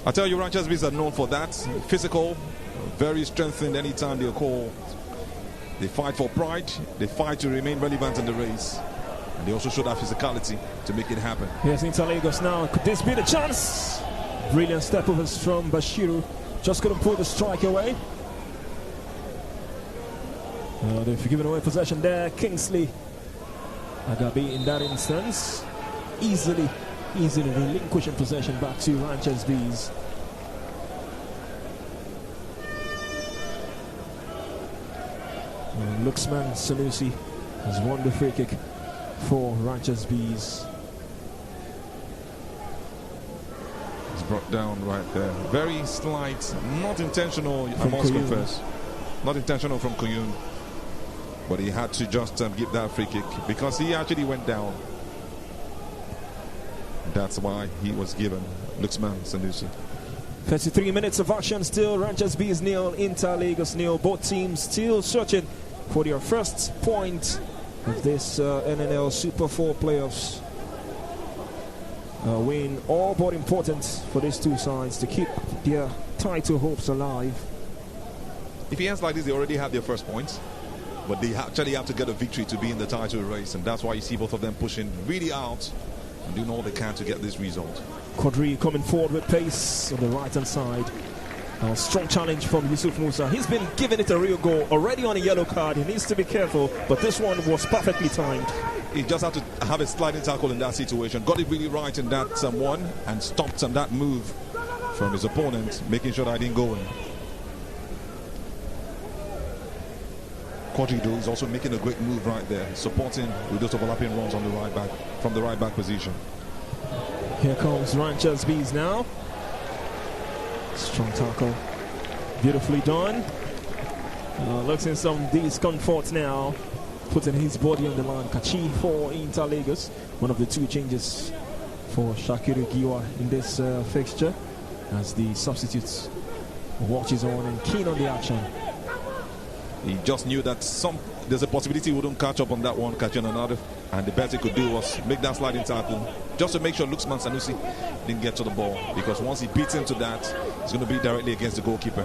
I tell you, Ranches Bees are known for that. Physical, very strengthened anytime they're called. They fight for pride, they fight to remain relevant in the race, and they also show that physicality to make it happen. Yes, Inter Lagos now, could this be the chance? Brilliant step overs from Bashiru, just couldn't pull the strike away. They've given away possession there. Kingsley Agabi in that instance, easily relinquishing possession back to Ranches Bees. Luxman Sanusi has won the free kick for Ranches Bees. It's brought down right there. Very slight, not intentional, I must confess. Not intentional from Kuyun. But he had to just give that free kick because he actually went down. That's why he was given. Luxman Sanusi. 33 minutes of action still. Ranches Bees 0, Inter Lagos 0. Both teams still searching for their first point of this NNL Super 4 playoffs. A win all but important for these two sides to keep their title hopes alive. If he ends like this, they already have their first points, but they actually have to get a victory to be in the title race, and that's why you see both of them pushing really out and doing all they can to get this result. Quadri coming forward with pace on the right-hand side. A strong challenge from Yusuf Musa. He's been giving it a real go. Already on a yellow card. He needs to be careful, but this one was perfectly timed. He just had to have a sliding tackle in that situation. Got it really right in that one and stopped on that move from his opponent, making sure that I didn't go in. Quadrido is also making a great move right there, supporting with those overlapping runs on the right back, from the right back position. Here comes Ranchers Bees now. Strong tackle, beautifully done. Looks in some discomfort now, putting his body on the line. Kachi for Interlagos, one of the two changes for Shakiru Giwa in this fixture, as the substitutes watches on and keen on the action. He just knew that there's a possibility he wouldn't catch up on that one, catching another, and the best he could do was make that sliding tackle just to make sure Luxman Sanusi didn't get to the ball, because once he beats into that, it's going to be directly against the goalkeeper.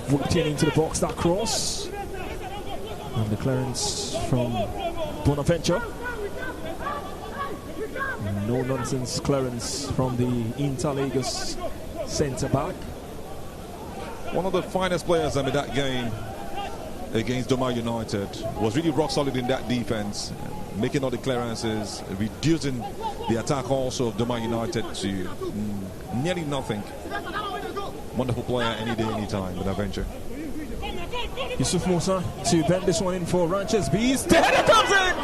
Whipped in into the box, that cross, and the clearance from Bonaventure. No nonsense clearance from the Interlagos centre back. One of the finest players in that game against Doma United was really rock solid in that defense, making all the clearances, reducing the attack also of Doma United to nearly nothing. Wonderful player any day, any time, Bonaventure. Yusuf Musa to bend this one in for Ranchers Bees. The header comes in!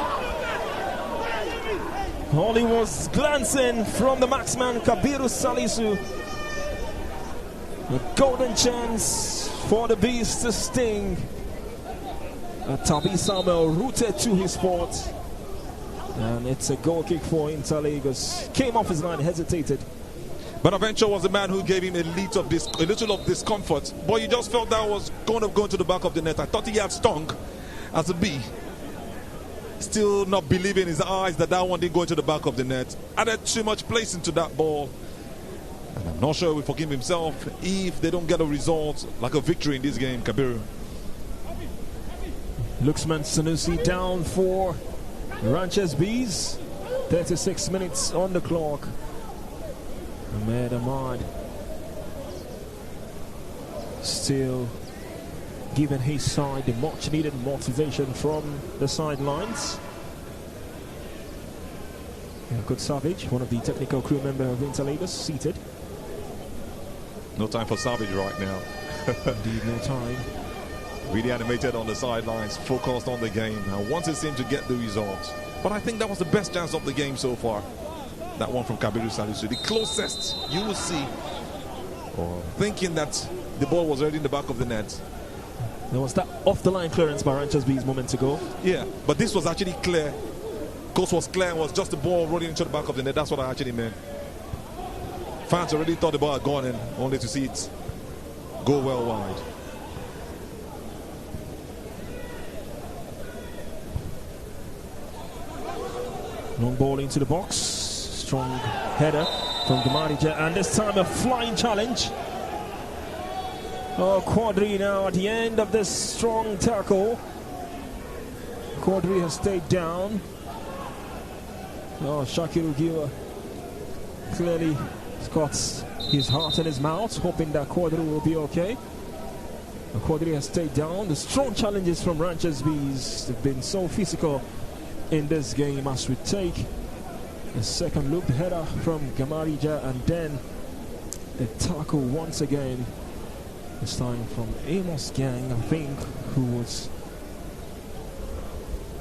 All he was glancing from the marksman Kabiru Salisu. A golden chance for the Bees to sting. Tabi Samuel rooted to his spot, and it's a goal kick for Interlagos. Came off his line, hesitated. Bonaventure was the man who gave him a little of discomfort, but you just felt that was going to go into the back of the net. I thought he had stung as a bee. Still not believing his eyes that one didn't go into the back of the net. Added too much place into that ball. And I'm not sure he will forgive himself if they don't get a result like a victory in this game, Kabiru. Luxman Sanusi down for Ranchers Bees. 36 minutes on the clock. Ahmed Ahmad still giving his side the much needed motivation from the sidelines. Good Savage, one of the technical crew members of Interlagos, seated. No time for Savage right now. Indeed, no time. Really animated on the sidelines, focused on the game. I wanted him to get the result, but I think that was the best chance of the game so far. That one from Kabiru Salisu, the closest you will see, or thinking that the ball was already in the back of the net. There was that off-the-line clearance by Ranchers Bees moments ago. Yeah, but this was actually clear. Course was clear and was just the ball rolling into the back of the net. That's what I actually meant. Fans already thought the ball had gone in, only to see it go well wide. Long ball into the box. Strong header from Gamarija, and this time a flying challenge. Oh, Quadri now at the end of this strong tackle. Quadri has stayed down. Oh, Shakiru Giwa clearly has got his heart in his mouth, hoping that Quadri will be okay. Quadri has stayed down. The strong challenges from Ranchers Bees have been so physical in this game, as we take the second loop header from Gamarija, and then the tackle once again, this time from Amos Gang, I think, who was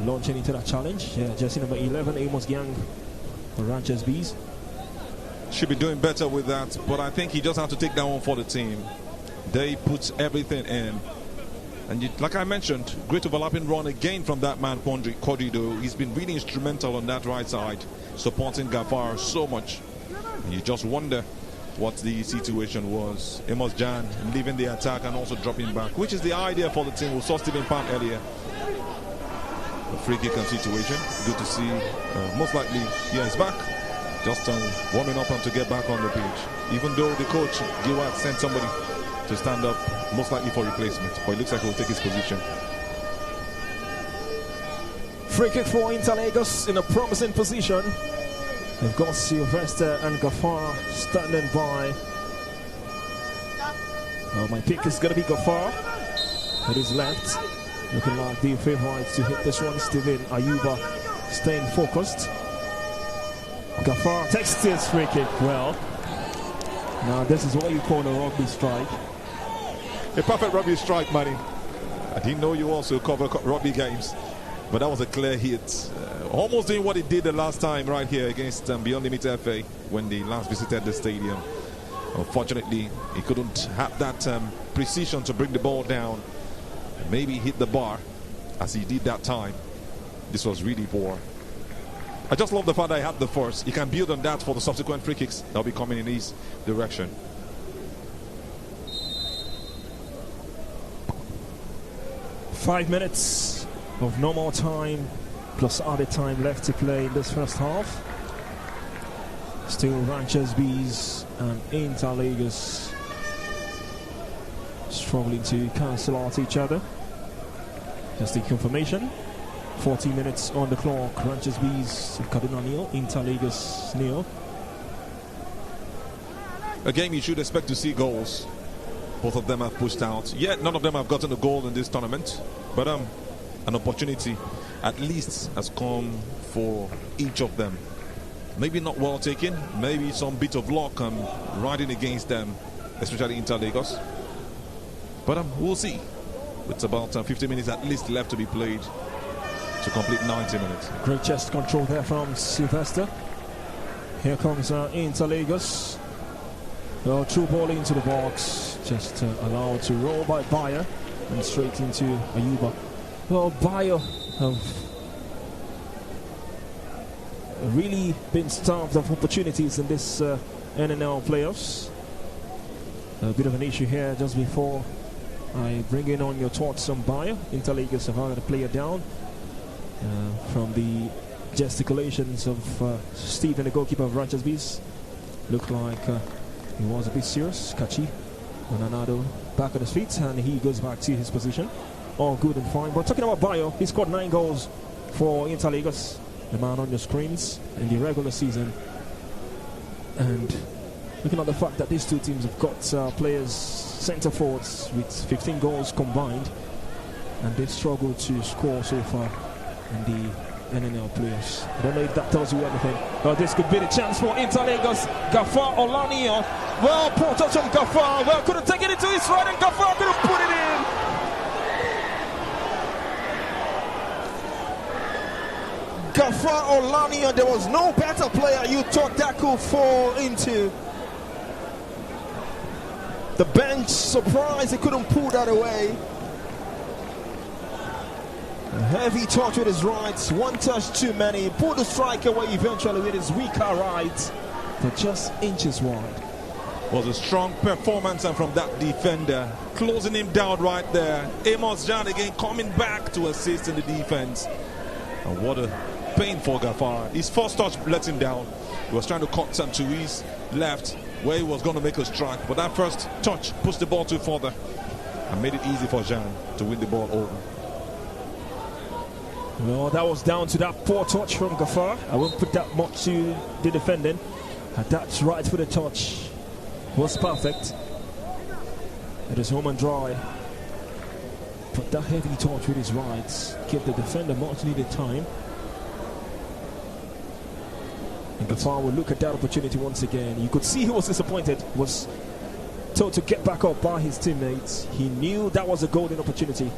launching into that challenge. Yeah, jersey number 11, Amos Gang for Ranchers Bees. Should be doing better with that, but I think he just had to take that one for the team. They put everything in. And like I mentioned, great overlapping run again from that man, Quadrido. He's been really instrumental on that right side, supporting Gafar so much. And you just wonder what the situation was. Amos Jan leaving the attack and also dropping back, which is the idea for the team. We saw Stephen Palm earlier. A free kick situation. Good to see. Most likely, yeah, he's back. just warming up and to get back on the pitch. Even though the coach, Giwat, sent somebody to stand up, most likely for replacement, but it looks like he will take his position. Free kick for Interlagos in a promising position. They've got Sylvester and Gafar standing by. My pick is going to be Gafar. It is left. Looking like the favourites to hit this one. Steven Ayuba staying focused. Gafar takes his free kick well. Now this is what you call a rugby strike. A perfect rugby strike, Manny. I didn't know you also cover rugby games, but that was a clear hit. Almost doing what he did the last time right here against Beyond Limit FA when they last visited the stadium. Unfortunately, he couldn't have that precision to bring the ball down. Maybe hit the bar as he did that time. This was really poor. I just love the fact that he had the first. He can build on that for the subsequent free kicks that'll be coming in his direction. Five minutes of normal time plus added time left to play in this first half. Still Ranchers Bees and Interlagos struggling to cancel out each other. Just the confirmation. 40 minutes on the clock. Ranchers Bees, Kaduna nil, Interlagos nil. A game you should expect to see goals. Both of them have pushed out. Yet none of them have gotten a goal in this tournament. But an opportunity at least has come for each of them. Maybe not well taken. Maybe some bit of luck riding against them, especially Interlagos. But we'll see. It's about 50 minutes at least left to be played to complete 90 minutes. Great chest control there from Sylvester. Here comes Interlagos. Through ball into the box. Just allowed to roll by Bayer and straight into Ayuba. Well, Bayer have really been starved of opportunities in this NNL playoffs. A bit of an issue here just before I bring in on your thoughts on Bayer. Interlagos have had a player down from the gesticulations of Stephen, the goalkeeper of Ranchers Bees. Looked like he was a bit serious. Kachi Onanado back on his feet and he goes back to his position. All good and fine. But talking about Bayo, he scored 9 goals for Interlagos, the man on your screens in the regular season. And looking at the fact that these two teams have got players, centre forwards with 15 goals combined, and they've struggled to score so far in the NNL players. I don't know if that tells you anything. This could be the chance for Interlagos. Gafar Olanio. Well, poor touch from Gafar. Well, couldn't take it into his right, and Gafar couldn't put it in. Gafar Olanio, there was no better player you thought that could fall into. The bench surprised he couldn't pull that away. A heavy touch with his right, one touch too many. Pulled the strike away eventually with his weaker right, but just inches wide. Was a strong performance and from that defender, closing him down right there. Amos Jan again coming back to assist in the defense. And what a pain for Gafar. His first touch let him down. He was trying to cut some to his left where he was going to make a strike, but that first touch pushed the ball too further and made it easy for Jan to win the ball over. Well, that was down to that poor touch from Gafar. I won't put that much to the defending. And that's right for the touch. Was perfect. It is home and dry. But that heavy touch with his right gave the defender much needed time. And Gafar will look at that opportunity once again. You could see he was disappointed. Was told to get back up by his teammates. He knew that was a golden opportunity.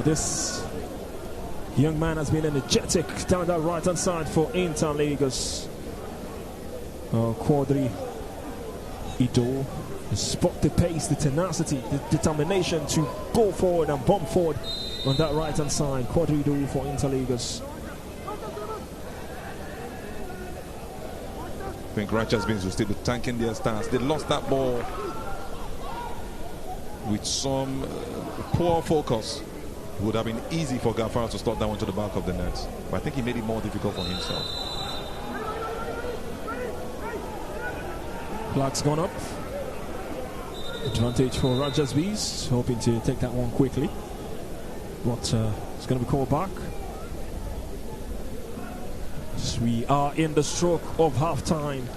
This young man has been energetic down that right hand side for Interlagos. Quadri Ido, spot the pace, the tenacity, the determination to go forward and bump forward on that right hand side. Quadri Ido for Interlagos. I think Ranchers Beans will still be tanking their stance. They lost that ball with some poor focus, it would have been easy for Gafara to slot that one to the back of the net. But I think he made it more difficult for himself. Flag's gone up. Advantage for Rangers Bees, hoping to take that one quickly. But it's going to be called back. As we are in the stroke of half-time.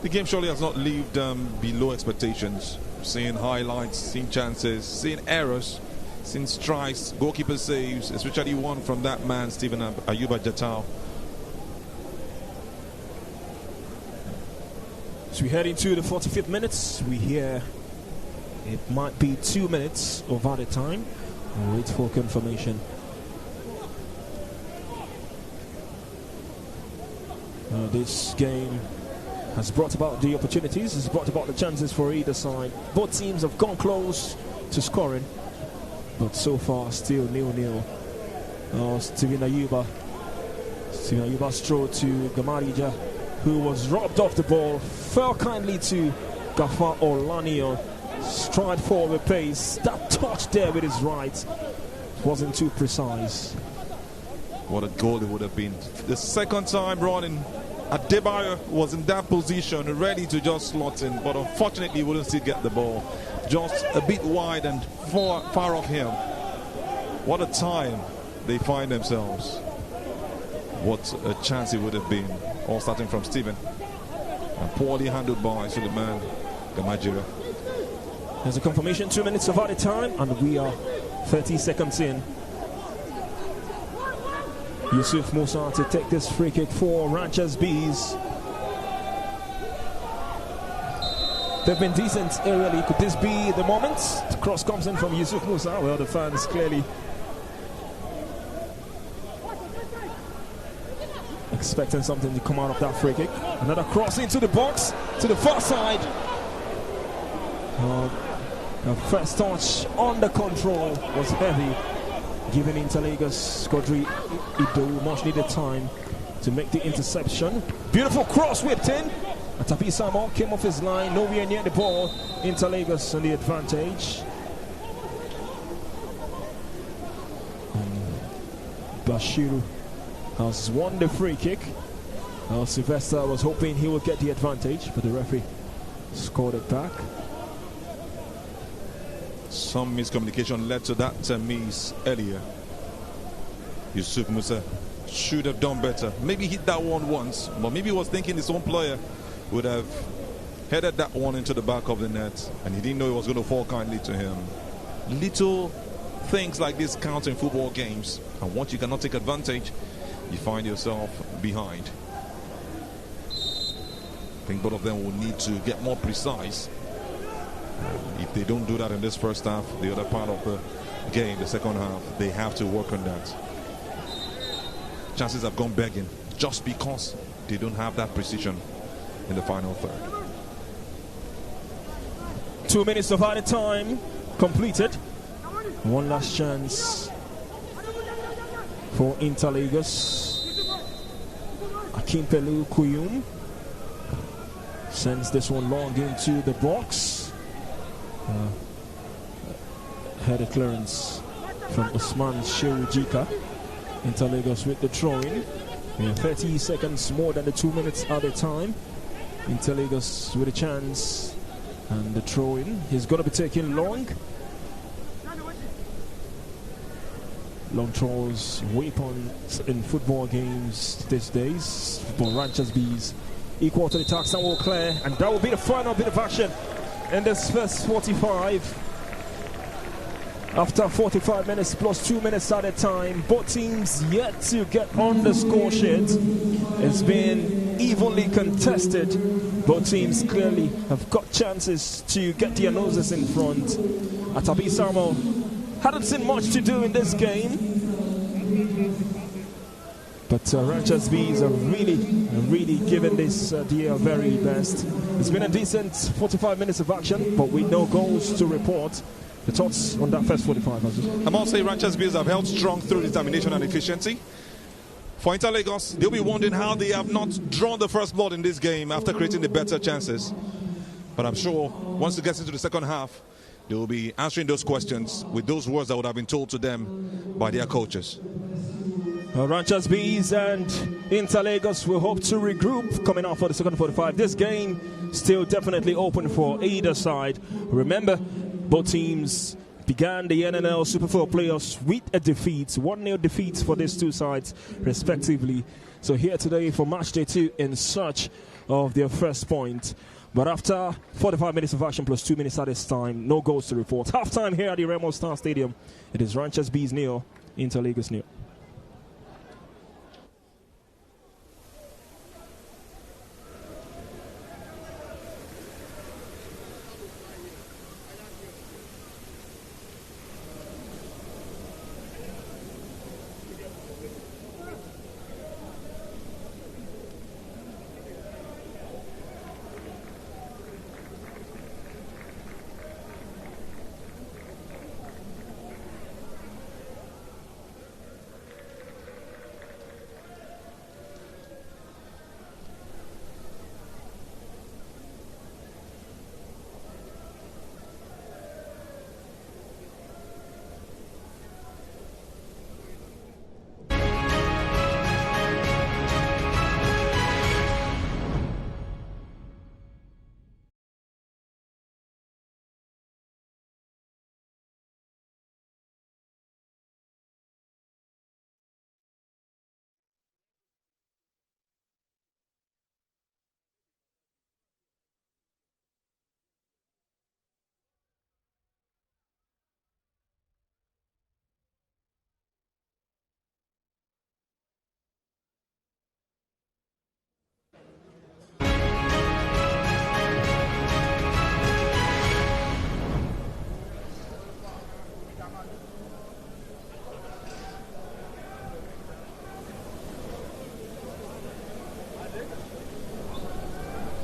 The game surely has not lived below expectations. Seeing highlights, seeing chances, seeing errors, seeing strikes, goalkeeper saves, especially one from that man, Stephen Ayuba Jatau. As we head into the 45th minutes, we hear it might be 2 minutes of added time. We'll wait for confirmation. This game has brought about the opportunities, has brought about the chances for either side. Both teams have gone close to scoring, but so far still 0-0. Stephen Ayuba strode to Gamarija, who was robbed off the ball, fell kindly to Gafa Olanio, stride forward with pace. That touch there with his right wasn't too precise. What a goal it would have been. The second time running, Adebayo was in that position, ready to just slot in, but unfortunately he wouldn't still get the ball. Just a bit wide and far off him. What a time they find themselves. What a chance it would have been, all starting from Stephen. And poorly handled by Suleiman Gamajira. There's a confirmation, 2 minutes of added time, and we are 30 seconds in. Yusuf Musa to take this free kick for Rangers Bees. They've been decent aerially. Could this be the moment? The cross comes in from Yusuf Musa. Well, the fans clearly expecting something to come out of that free kick. Another cross into the box, to the far side. The first touch under control was heavy, giving Interlagos Squadri Ido much needed time to make the interception. Beautiful cross whipped in. Atapi Samo came off his line, nowhere near the ball. Interlagos on the advantage. Bashiru has won the free kick. Sylvester was hoping he would get the advantage, but the referee scored it back. Some miscommunication led to that miss earlier. Yusuf Musa should have done better. Maybe hit that one once, but maybe he was thinking his own player would have headed that one into the back of the net, and he didn't know it was going to fall kindly to him. Little things like this count in football games, and once you cannot take advantage, you find yourself behind. I think both of them will need to get more precise. If they don't do that in this first half, the other part of the game, the second half, they have to work on that. Chances have gone begging just because they don't have that precision in the final third. 2 minutes of added time completed. One last chance for Interlagos. Akimpelu Kuyum sends this one long into the box. Headed clearance from Usman Shewjika. Interlagos with the throw-in. We have 30 seconds more than the 2 minutes added time. Interlagos with a chance, and the throw-in. He's going to be taking long. Long throws, weapons in football games these days. For Rangers Bees equal to the tax, and will clear, and that will be the final bit of action in this first 45. After 45 minutes plus 2 minutes added time, both teams yet to get on the score sheet. It's been evenly contested. Both teams clearly have got chances to get their noses in front. Atabi Samo hadn't seen much to do in this game, but Rangers Bees are really giving this their very best. It's been a decent 45 minutes of action, but with no goals to report. The thoughts on that first 45? I must say Rangers Bees have held strong through determination and efficiency. For Interlagos, they'll be wondering how they have not drawn the first blood in this game after creating the better chances. But I'm sure once it gets into the second half, they will be answering those questions with those words that would have been told to them by their coaches. Ranchers Bees and Inter Lagos will hope to regroup coming out for the second 45. This game still definitely open for either side. Remember, both teams began the NNL Super 4 playoffs with a defeat, 1-0 defeats for these two sides respectively. So here today for match day 2 in search of their first point. But after 45 minutes of action plus 2 minutes at this time, no goals to report. Half-time here at the Remo Star Stadium. It is Ranchers Bees 0, Inter Lagos 0.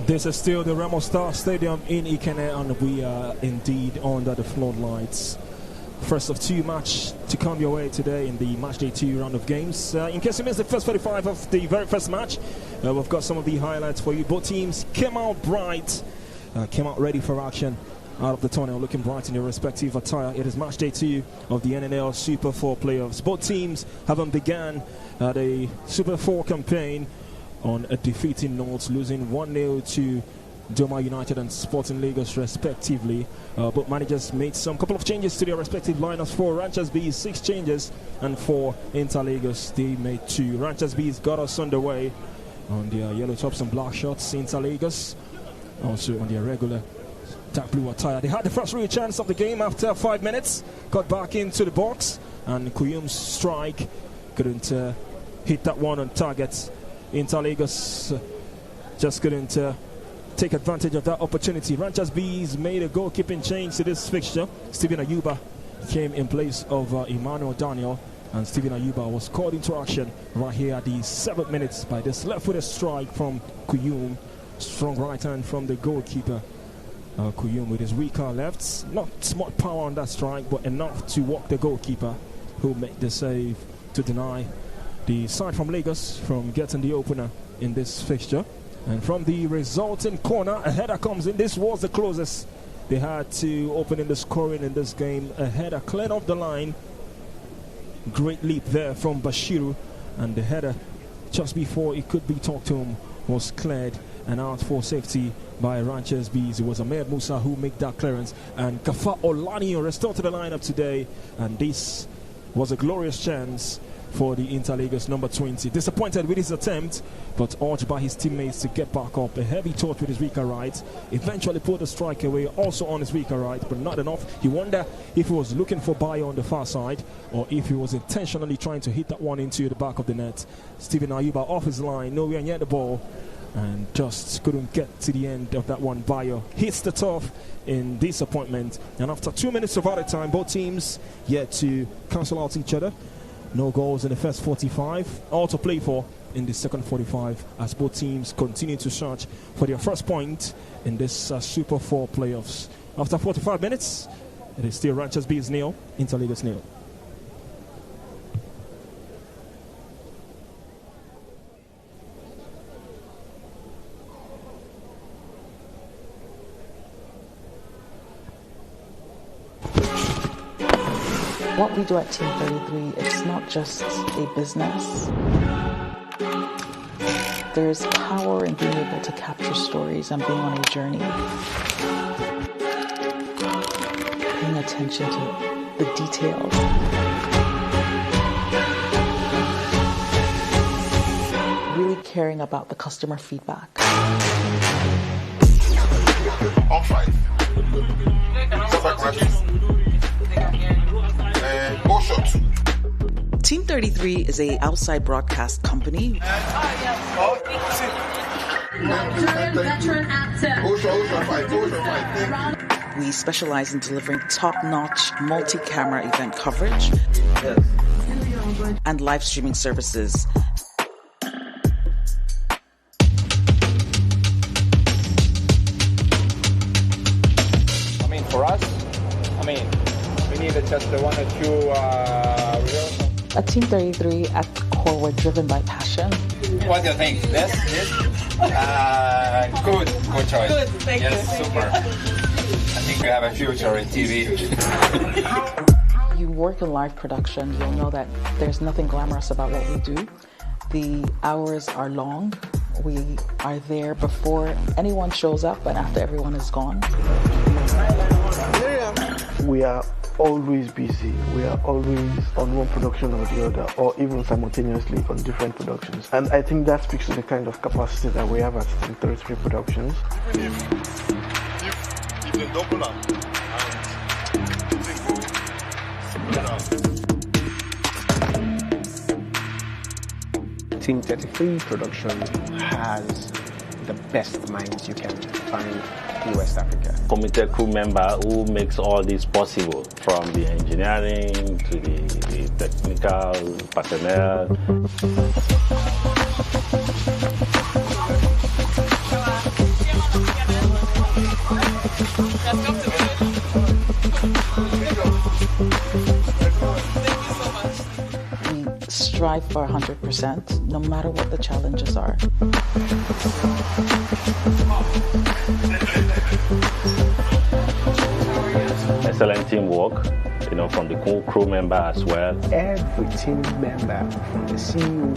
This is still the Remo Star Stadium in Ikene, and we are indeed under the floodlights. First of 2 matches to come your way today in the match day 2 round of games. In case you missed the first 45 of the very first match, we've got some of the highlights for you. Both teams came out bright, came out ready for action out of the tunnel, looking bright in their respective attire. It is match day 2 of the NNL Super 4 playoffs. Both teams haven't begun the Super 4 campaign on a defeating note, losing 1-0 to Doma United and Sporting Lagos respectively. Both managers made some couple of changes to their respective lineups. For Ranchers Bees, 6 changes, and for Inter Lagos, they made 2. Ranchers Bees got us underway on their yellow tops and black shorts. Inter Lagos also on their regular dark blue attire. They had the first real chance of the game after 5 minutes, got back into the box, and Kuyum's strike couldn't hit that one on target. Inter Lagos just couldn't take advantage of that opportunity. Ranchers Bees made a goalkeeping change to this fixture. Stephen Ayuba came in place of Emmanuel Daniel, and Stephen Ayuba was called into action right here at the 7th minute by this left-footed strike from Kuyum. Strong right hand from the goalkeeper. Kuyum with his weaker left. Not much power on that strike, but enough to walk the goalkeeper, who made the save to deny the side from Lagos from getting the opener in this fixture. And from the resulting corner, a header comes in. This was the closest they had to opening the scoring in this game. A header cleared off the line. Great leap there from Bashiru, and the header just before it could be talked to him was cleared and out for safety by Ranchers Bees. It was Ahmed Musa who made that clearance, and Kafa Olanio restored to the lineup today, and this was a glorious chance for the Inter Lagos number 20. Disappointed with his attempt, but urged by his teammates to get back up. A heavy touch with his weaker right. Eventually put the strike away, also on his weaker right, but not enough. You wonder if he was looking for Bayo on the far side, or if he was intentionally trying to hit that one into the back of the net. Stephen Ayuba off his line, nowhere near the ball, and just couldn't get to the end of that one. Bayo hits the turf in disappointment, and after 2 minutes of added time, both teams yet to cancel out each other. No goals in the first 45, all to play for in the second 45, as both teams continue to search for their first point in this Super 4 playoffs. After 45 minutes, it is still Ranchers Bees 0, Inter Lagos 0. What we do at Team 33, it's not just a business. There's power in being able to capture stories and being on a journey. Paying attention to the details. Really caring about the customer feedback. On 5. Go shot 2. Team 33 is a outside broadcast company. Veteran actor. Go shot 5. Go shot 5. We specialize in delivering top-notch multi-camera event coverage and live streaming services. For us, we needed just the 1 or 2 reels. At Team 33, at the core, we're driven by passion. What do you think? This? Good choice. Good, thank you. Yes, super. I think we have a future in TV. You work in live production, you'll know that there's nothing glamorous about what we do. The hours are long. We are there before anyone shows up and after everyone is gone. We are always busy. We are always on one production or the other, or even simultaneously on different productions. And I think that speaks to the kind of capacity that we have at Team 33 Productions. If they double up and Team 33 Production has the best minds you can find in West Africa. Committed crew member who makes all this possible, from the engineering to the technical personnel. We strive for 100%, no matter what the challenges are. Excellent teamwork, from the crew member as well. Every team member, from the CEO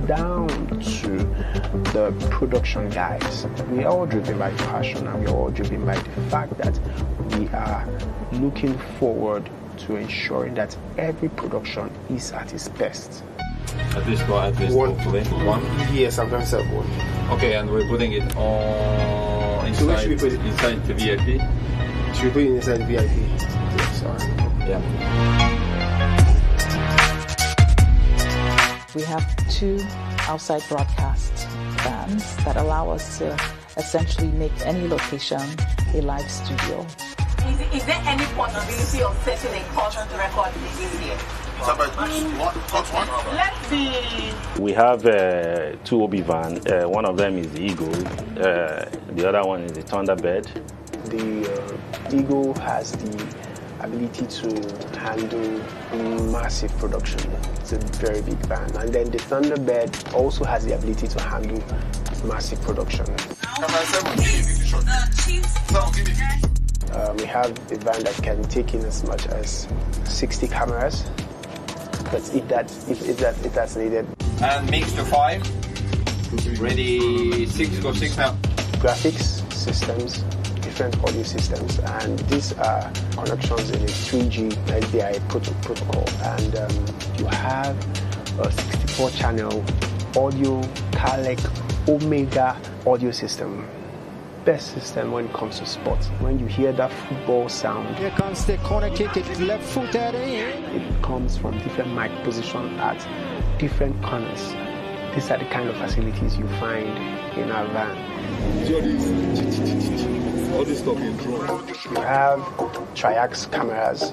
down to the production guys, we are all driven by passion, and we are all driven by the fact that we are looking forward to ensuring that every production is at its best. At least one. Yes, I'm going to say one. Okay, and we're putting it on inside the VIP. Should we put it inside the VIP? Sorry. Yeah. We have 2 outside broadcast vans that allow us to essentially make any location a live studio. Is there any possibility of setting a cultural record this year? Let's see. We have 2 Obi van. One of them is the Eagle. The other one is the Thunderbird. The Eagle has the ability to handle massive production. It's a very big van. And then the Thunderbird also has the ability to handle massive production. We have a van that can take in as much as 60 cameras. But if that's needed. And mix to 5. Ready, 6, go 6 now. Graphics systems, different audio systems, and these are connections in a 3G SDI protocol. And you have a 64-channel audio Calec Omega audio system. Best system when it comes to sports. When you hear that football sound, here comes the corner kick, it's left footed in. It comes from different mic positions at different corners. These are the kind of facilities you find in our van. all this stuff in drone. You have triax cameras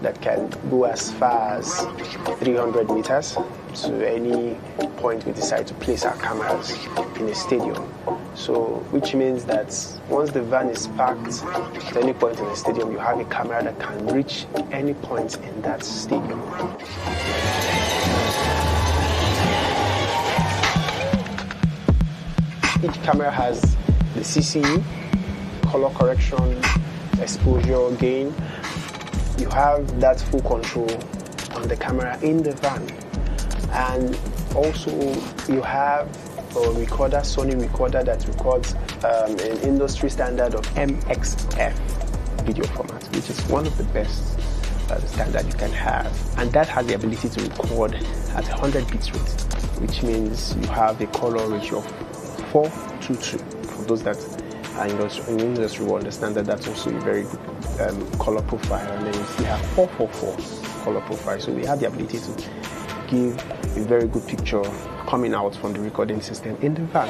that can go as far as 300 meters to any point we decide to place our cameras in a stadium. So, which means that once the van is parked at any point in the stadium, you have a camera that can reach any point in that stadium. Each camera has the CCE, color correction, exposure gain. you have that full control on the camera in the van. And also you have a recorder, Sony recorder that records an industry standard of MXF video format, which is one of the best standard you can have. And that has the ability to record at 100 bits rate, which means you have a color ratio of 4:2:2. For those that are in the industry will understand that that's also a very good color profile. And then you still have 4:4:4 color profile. So we have the ability to give a very good picture coming out from the recording system in the van.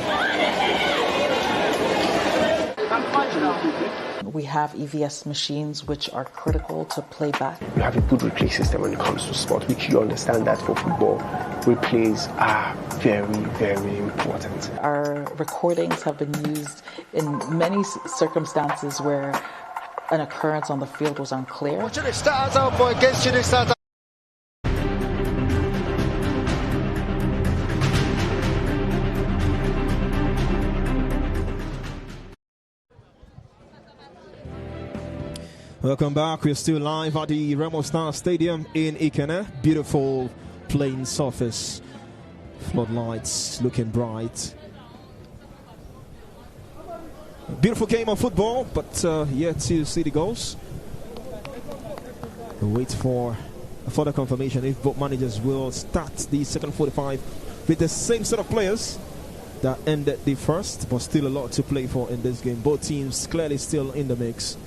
We have EVS machines which are critical to playback. You have a good replay system when it comes to sport, which you understand that for football, replays are very, very important. Our recordings have been used in many circumstances where an occurrence on the field was unclear. Welcome back. We're still live at the Remo Star Stadium in Ikene. Beautiful playing surface. Floodlights looking bright. Beautiful game of football, but yet to see the goals. We'll wait for a further confirmation if both managers will start the second 45 with the same set of players that ended the first, but still a lot to play for in this game. Both teams clearly still in the mix.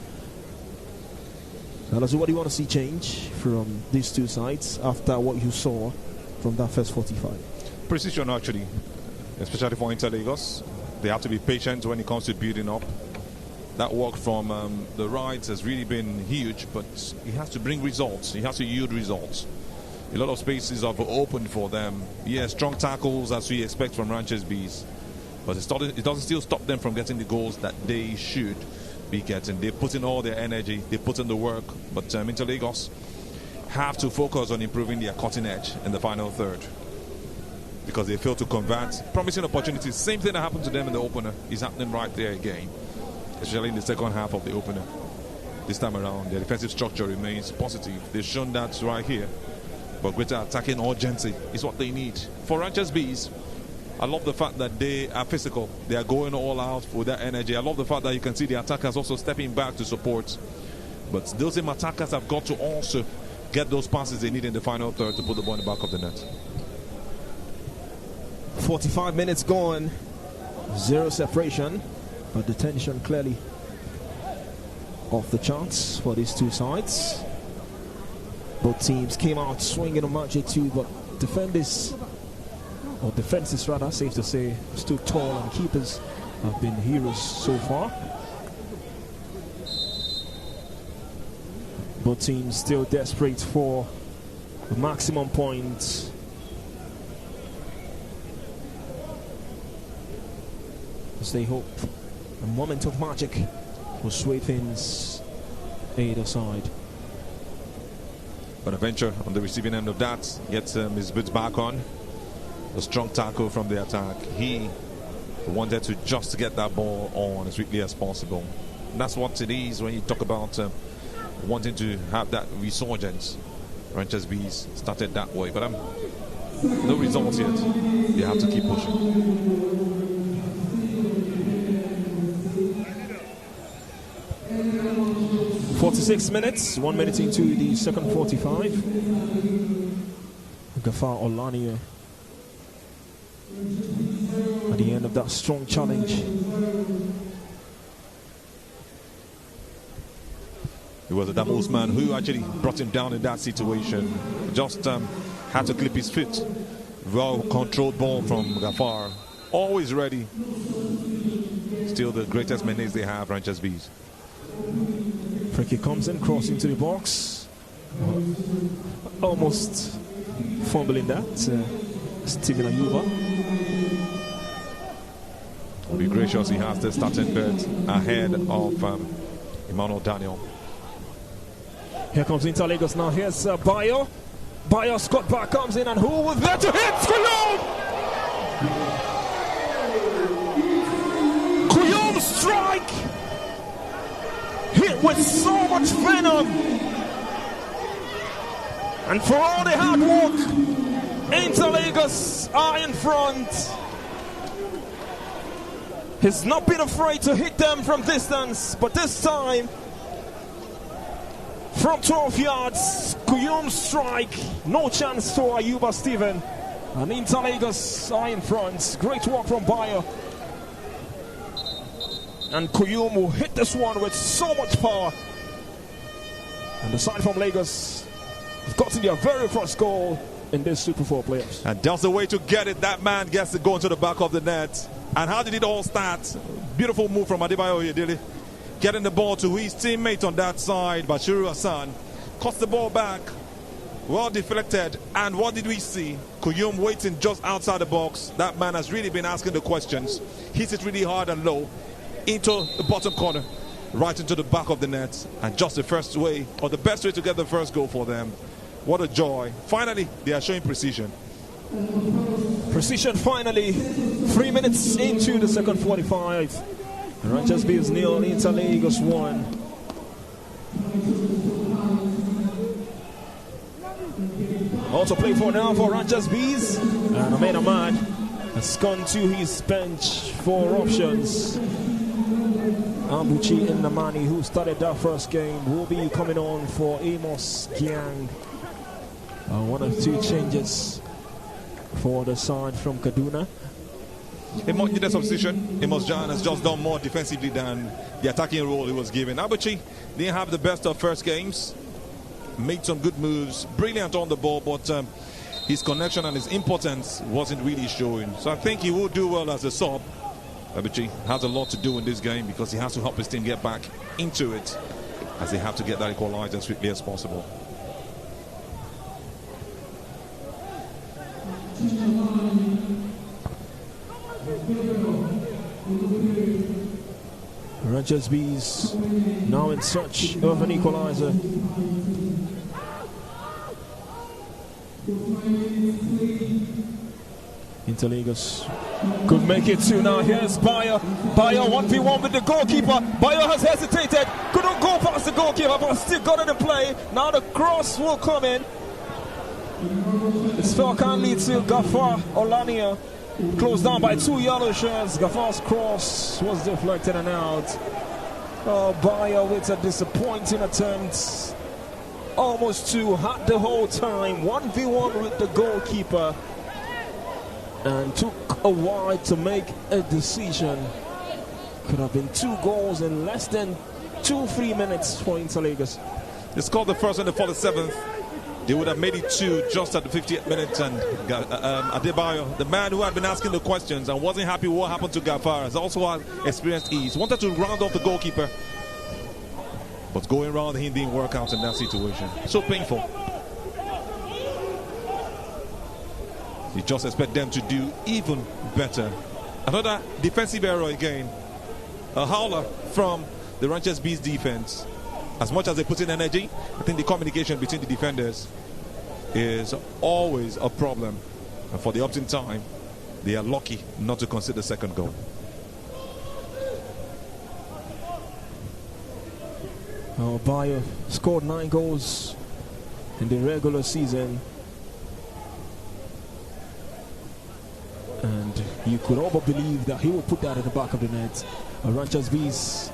What do you want to see change from these two sides after what you saw from that first 45? Precision, actually, especially for Inter Lagos. They have to be patient when it comes to building up. That work from the right has really been huge, but it has to bring results. It has to yield results. A lot of spaces have opened for them. Yeah, strong tackles as we expect from Ranchers Bees, but it doesn't still stop them from getting the goals that they should be getting. They put in all their energy, they put in the work, but Inter Lagos have to focus on improving their cutting edge in the final third because they failed to convert promising opportunities. Same thing that happened to them in the opener is happening right there again, especially in the second half of the opener. This time around, their defensive structure remains positive. They've shown that right here, but greater attacking urgency is what they need. For Ranchers Bees, I love the fact that they are physical. They are going all out with that energy. I love the fact that you can see the attackers also stepping back to support. But those same attackers have got to also get those passes they need in the final third to put the ball in the back of the net. 45 minutes gone. Zero separation. But the tension clearly off the charts for these two sides. Both teams came out swinging on match 2, but defenses rather, safe to say, stood tall, and keepers have been heroes so far. Both teams still desperate for the maximum points. As they hope a moment of magic will sway things either side. But a venture on the receiving end of that gets his boots back on. A strong tackle from the attack. He wanted to just get that ball on as quickly as possible. And that's what it is when you talk about wanting to have that resurgence. Ranchers Bees started that way, but no results yet. You have to keep pushing. "46 minutes, 1 minute into the second 45. Gafar Olaniyo at the end of that strong challenge. It was Adamu Usman who actually brought him down in that situation. Just had to clip his foot. Well-controlled ball from Gafar. Always ready. Still the greatest menace they have, Ranchers Bees. Frankie comes in, crossing to the box. Almost fumbling that. Steven Ayuba. Will be gracious, he has the starting bid ahead of Emmanuel Daniel. Here comes Inter Lagos now. Here's Bayo. Bayo, Scott back comes in, and who was there to hit? Kuyum strike! Hit with so much venom. And for all the hard work, Inter Lagos are in front. He's not been afraid to hit them from distance, but this time, from 12 yards, Kuyum strike, no chance to Ayuba Stephen. And Inter Lagos are in front. Great work from Bayo. And Kuyum will hit this one with so much power. And the side from Lagos have gotten their very first goal in this Super 4 playoffs. And that's the way to get it. That man gets to go into the back of the net. And how did it all start? Beautiful move from Adebayo Oyedele. Getting the ball to his teammate on that side, Bashiru Hassan. Cuts the ball back. Well deflected. And what did we see? Kuyum waiting just outside the box. That man has really been asking the questions. Hits it really hard and low into the bottom corner, right into the back of the net. And just the first way, or the best way to get the first goal for them. What a joy. Finally, they are showing precision. Precision finally. 3 minutes into the second 45. Rangers Bees 0, Inter Lagos 1. Also played for now for Rangers Bees. And Ahmed Ahmad has gone to his bench for options. Ambuchi Nnamani, who started that first game, will be coming on for Amos Kiang. One of two changes for the side from Kaduna. Amos did a substitution. Amos Jan has just done more defensively than the attacking role he was given. Abuchi didn't have the best of first games. Made some good moves. Brilliant on the ball, but his connection and his importance wasn't really showing. So I think he will do well as a sub. Abuchi has a lot to do in this game because he has to help his team get back into it, as they have to get that equalizer as quickly as possible. Rangers Bees now in search of an equalizer. Inter Lagos could make it 2 now. Here's Bayo. Bayo 1v1 with the goalkeeper. Bayo has hesitated. Couldn't go past the goalkeeper, but still got it in play. Now the cross will come in. This foul can lead to Gafar Olania. Closed down by 2 yellow shirts. Gafar's cross was deflected and out. Oh, Bayo with a disappointing attempt. Almost 2, had the whole time. 1v1 with the goalkeeper. And took a while to make a decision. Could have been 2 goals in less than 2-3 minutes for Inter Lagos. They scored the first and the 47th. They would have made it 2 just at the 50th minute. And Adebayo, the man who had been asking the questions and wasn't happy with what happened to Gafar, has also had experienced ease. Wanted to round off the goalkeeper, but going around him didn't work out in that situation. So painful. You just expect them to do even better. Another defensive error again. A howler from the Rangers Bees defense. As much as they put in energy, I think the communication between the defenders is always a problem. And for the Upton time, they are lucky not to concede the second goal. Bayo scored 9 goals in the regular season. And you could all but believe that he will put that at the back of the net. Rangers Bees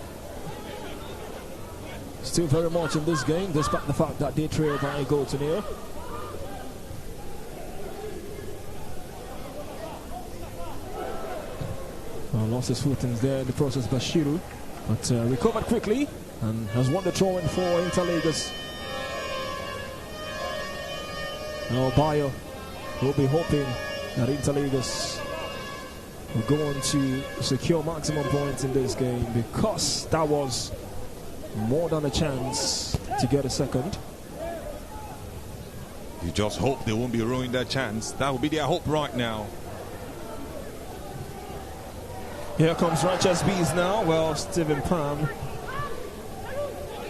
still very much in this game, despite the fact that they trail by a goal to nil. Lost his footings there in the process, Bashiru, but recovered quickly and has won the throw-in for Inter Lagos. Now Bayo will be hoping that Inter Lagos will go on to secure maximum points in this game, because that was more than a chance to get a second. You just hope they won't be ruining their chance. That will be their hope right now. Here comes Rangers Bees now. Well, Stephen Palm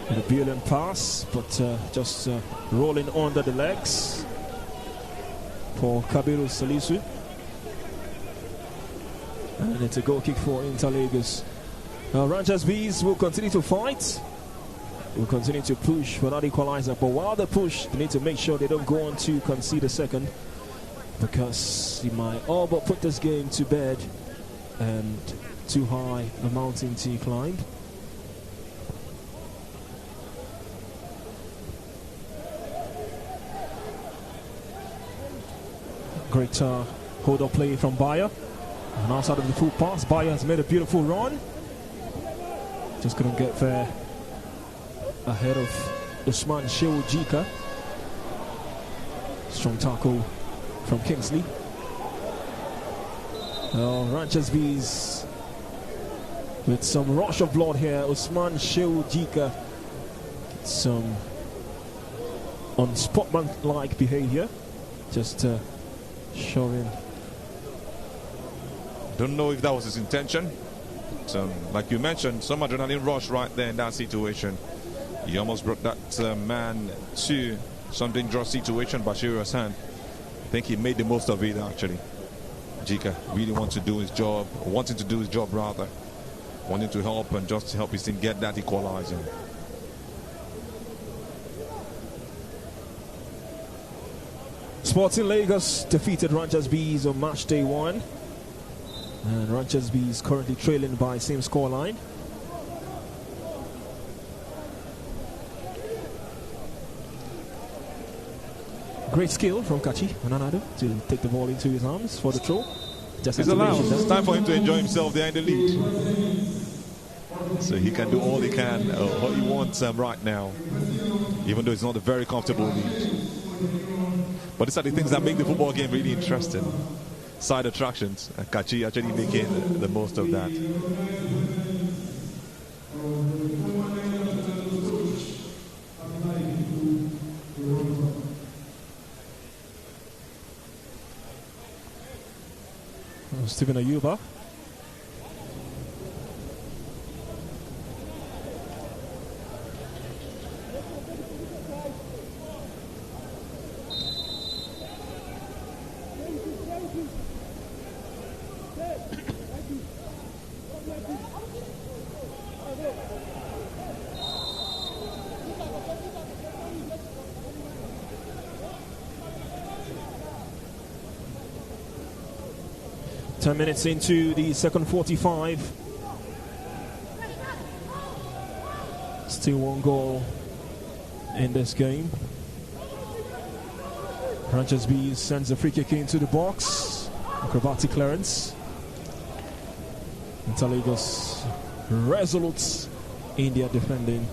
with a brilliant pass, but just rolling under the legs for Kabiru Salisu. And it's a goal kick for Inter Lagos. Rangers Bees will continue to fight. will continue to push for that equalizer. But while they push, they need to make sure they don't go on to concede a second, because he might all but put this game to bed, and too high a mountain to climb. Great hold-up play from Bayer. And outside of the full pass, Bayer has made a beautiful run. Just couldn't get there ahead of Usman Shewjika. Strong tackle from Kingsley. Ranchers Bees with some rush of blood here. Usman Shewjika, some unsportsmanlike behavior. Just showing. Don't know if that was his intention. Like you mentioned, some adrenaline rush right there in that situation. He almost brought that man to some dangerous situation, Bashir Hassan. I think he made the most of it actually. Jika really wanting to do his job rather. Wanting to help and just to help his team get that equalizer. Sporting Lagos defeated Ranchers Bees on match day 1. And Ranchers Bees currently trailing by same scoreline. Great skill from Kachi Ananado to take the ball into his arms for the throw. It's allowed. It's time for him to enjoy himself there in the lead. So he can do all he can, what he wants right now, even though it's not a very comfortable lead. But these are the things that make the football game really interesting. Side attractions, and Kachi actually making the most of that. Stephen Ayuba. Minutes into the second 45. Still one goal in this game. Ranchers B sends a free kick into the box. Acrobatic clearance. Interlagos resolute in their defending.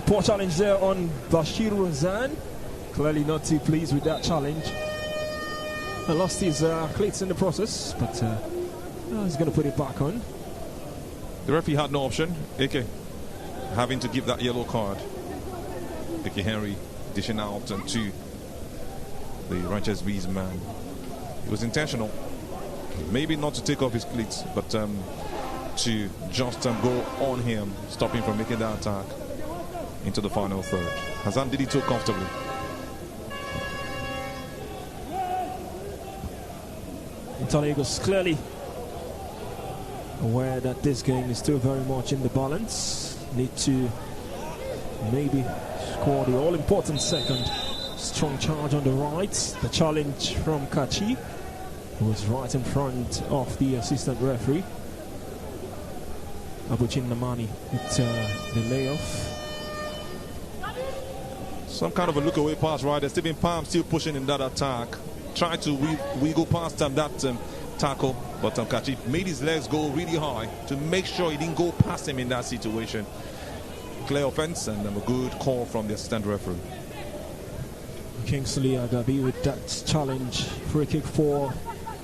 Poor challenge there on Bashir Razan. Clearly not too pleased with that challenge. Lost his cleats in the process, but he's going to put it back on. The referee had no option. AK having to give that yellow card. AK Henry dishing out to the Ranchers Bees man. It was intentional. Maybe not to take off his cleats, but to just go on him, stop him from making that attack into the final third. Hassan did it so comfortably. Interlagos clearly aware that this game is still very much in the balance. Need to maybe score the all-important second. Strong charge on the right. The challenge from Kachi, who was right in front of the assistant referee. Abuchin Namani with the layoff. Some kind of a look-away pass right there. Stephen Palm still pushing in that attack. Tried to wiggle past that tackle, but Kachi made his legs go really high to make sure he didn't go past him in that situation. Clear offense and a good call from the assistant referee. Kingsley Agabi with that challenge. Free kick for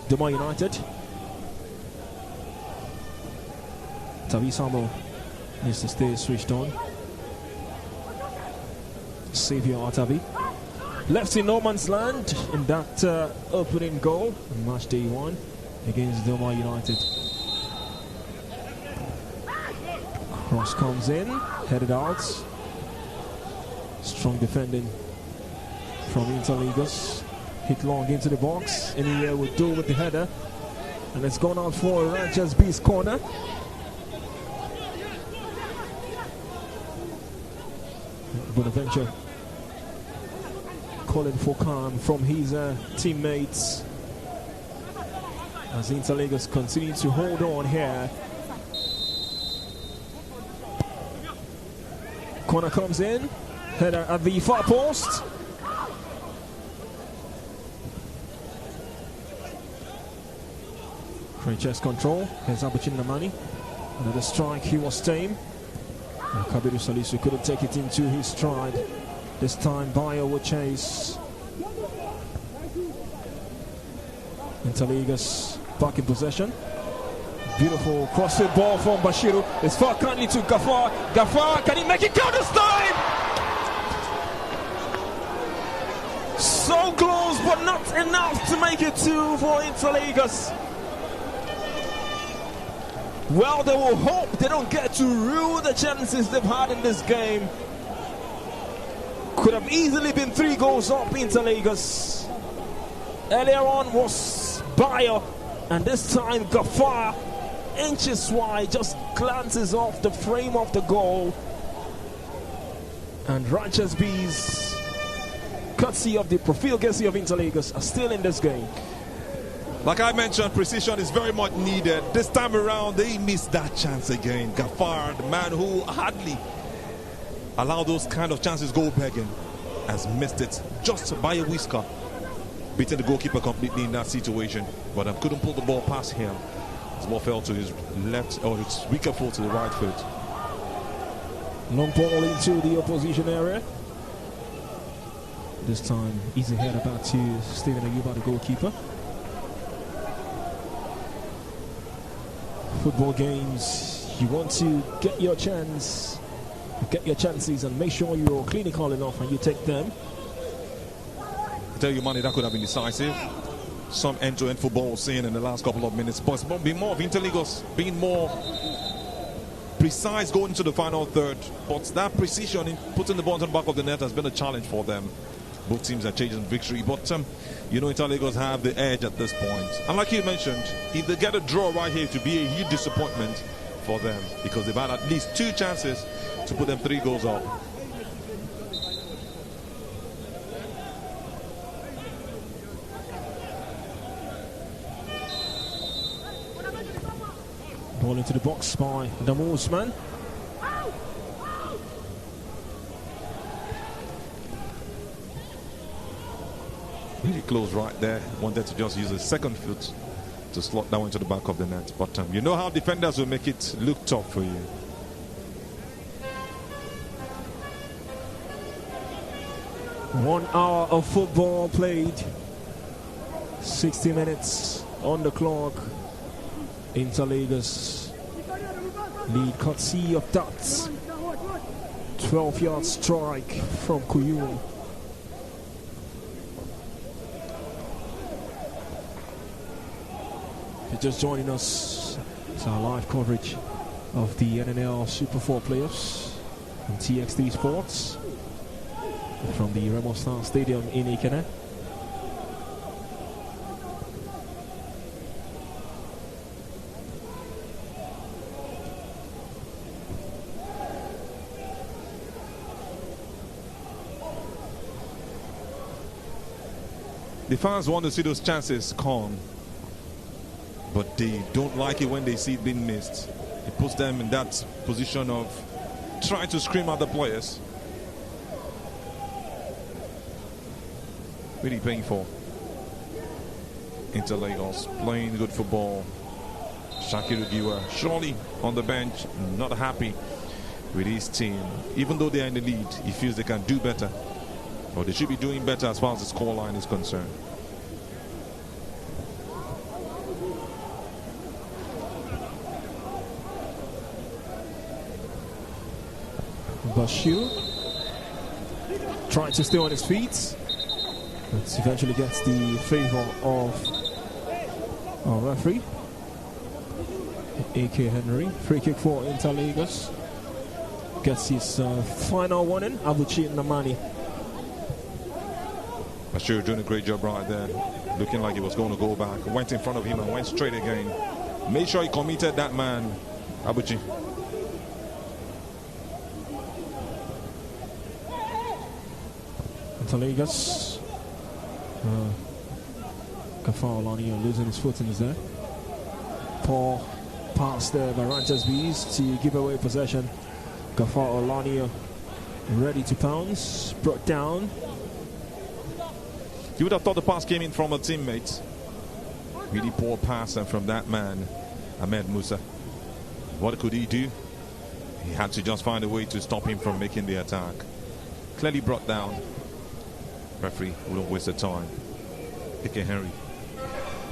Doma United. Tavi Samuel needs to stay switched on. Xavier Atabi. Left in no man's land in that opening goal on match day 1 against Doma United. Cross comes in, headed out. Strong defending from Interlagos. Hit long into the box. Anywhere will do with the header. And it's gone out for Ranchers B's corner. Bonaventure calling for calm from his teammates as Interlagos continue to hold on here. Corner comes in, header at the far post. Great chest control. Here's Abuchin Namani. Another strike, he was tame. And Kabiru Salisu couldn't take it into his stride. This time Bayo will chase. Interlagos back in possession. Beautiful crossfield ball from Bashiru. It's far kindly to Gafar. Gafar, can he make it count this time? So close, but not enough to make it two for Interlagos. Well, they will hope they don't get to rue the chances they've had in this game. Could have easily been 3 goals up Interlagos. Earlier on was Bayo, and this time Gafar, inches wide, just glances off the frame of the goal. And Ranchers Bees, courtesy of the profligacy of Interlagos, are still in this game. Like I mentioned, precision is very much needed. This time around, they missed that chance again. Gafar, the man who hardly allowed those kind of chances go begging, has missed it just by a whisker, beating the goalkeeper completely in that situation. But couldn't pull the ball past him. His ball fell to his left, or its weaker foot to the right foot. Long ball into the opposition area. This time, easy header back to Stephen Ayuba, the goalkeeper. Football games, you want to get your chance, get your chances, and make sure you're clinical enough and you take them. I tell you, money that could have been decisive. Some end-to-end football was seen in the last couple of minutes, but it's been more of Interlagos being more precise going into the final third. But that precision in putting the ball on the back of the net has been a challenge for them. Both teams are chasing victory, but you know, Interlagos have the edge at this point. And like you mentioned, if they get a draw right here, to be a huge disappointment for them, because they've had at least 2 chances to put them 3 goals up. Ball into the box by Damo's man. Really close right there. Wanted to just use a second foot to slot down into the back of the net. But you know how defenders will make it look tough for you. One hour of football played. 60 minutes on the clock. Interlagos lead courtesy of that 12-yard strike from Kuyun. If you're just joining us, it's our live coverage of the NNL Super 4 playoffs on TXT Sports from the Remo Star Stadium in Ikene. The fans want to see those chances come, but they don't like it when they see it being missed. It puts them in that position of trying to scream at the players. Really painful. Interlagos playing good football. Shakiru Giwa surely on the bench, not happy with his team. Even though they are in the lead, he feels they can do better. Or they should be doing better as far as the scoreline is concerned. Bashir trying to stay on his feet, but eventually gets the favor of our referee, A.K. Henry. Free kick for Interlagos. Gets his final warning. Abuchi Namani. Bashir doing a great job right there. Looking like he was going to go back. Went in front of him and went straight again. Made sure he committed that man, Abuchi. Interligas. Gafar Olania losing his footings there. Poor pass there by Ranchers Bees to give away possession. Gafar Olania ready to pounce, brought down. You would have thought the pass came in from a teammate. Really poor pass from that man, Ahmed Musa. What could he do? He had to just find a way to stop him from making the attack. Clearly brought down. Referee wouldn't waste the time. Ike Henry.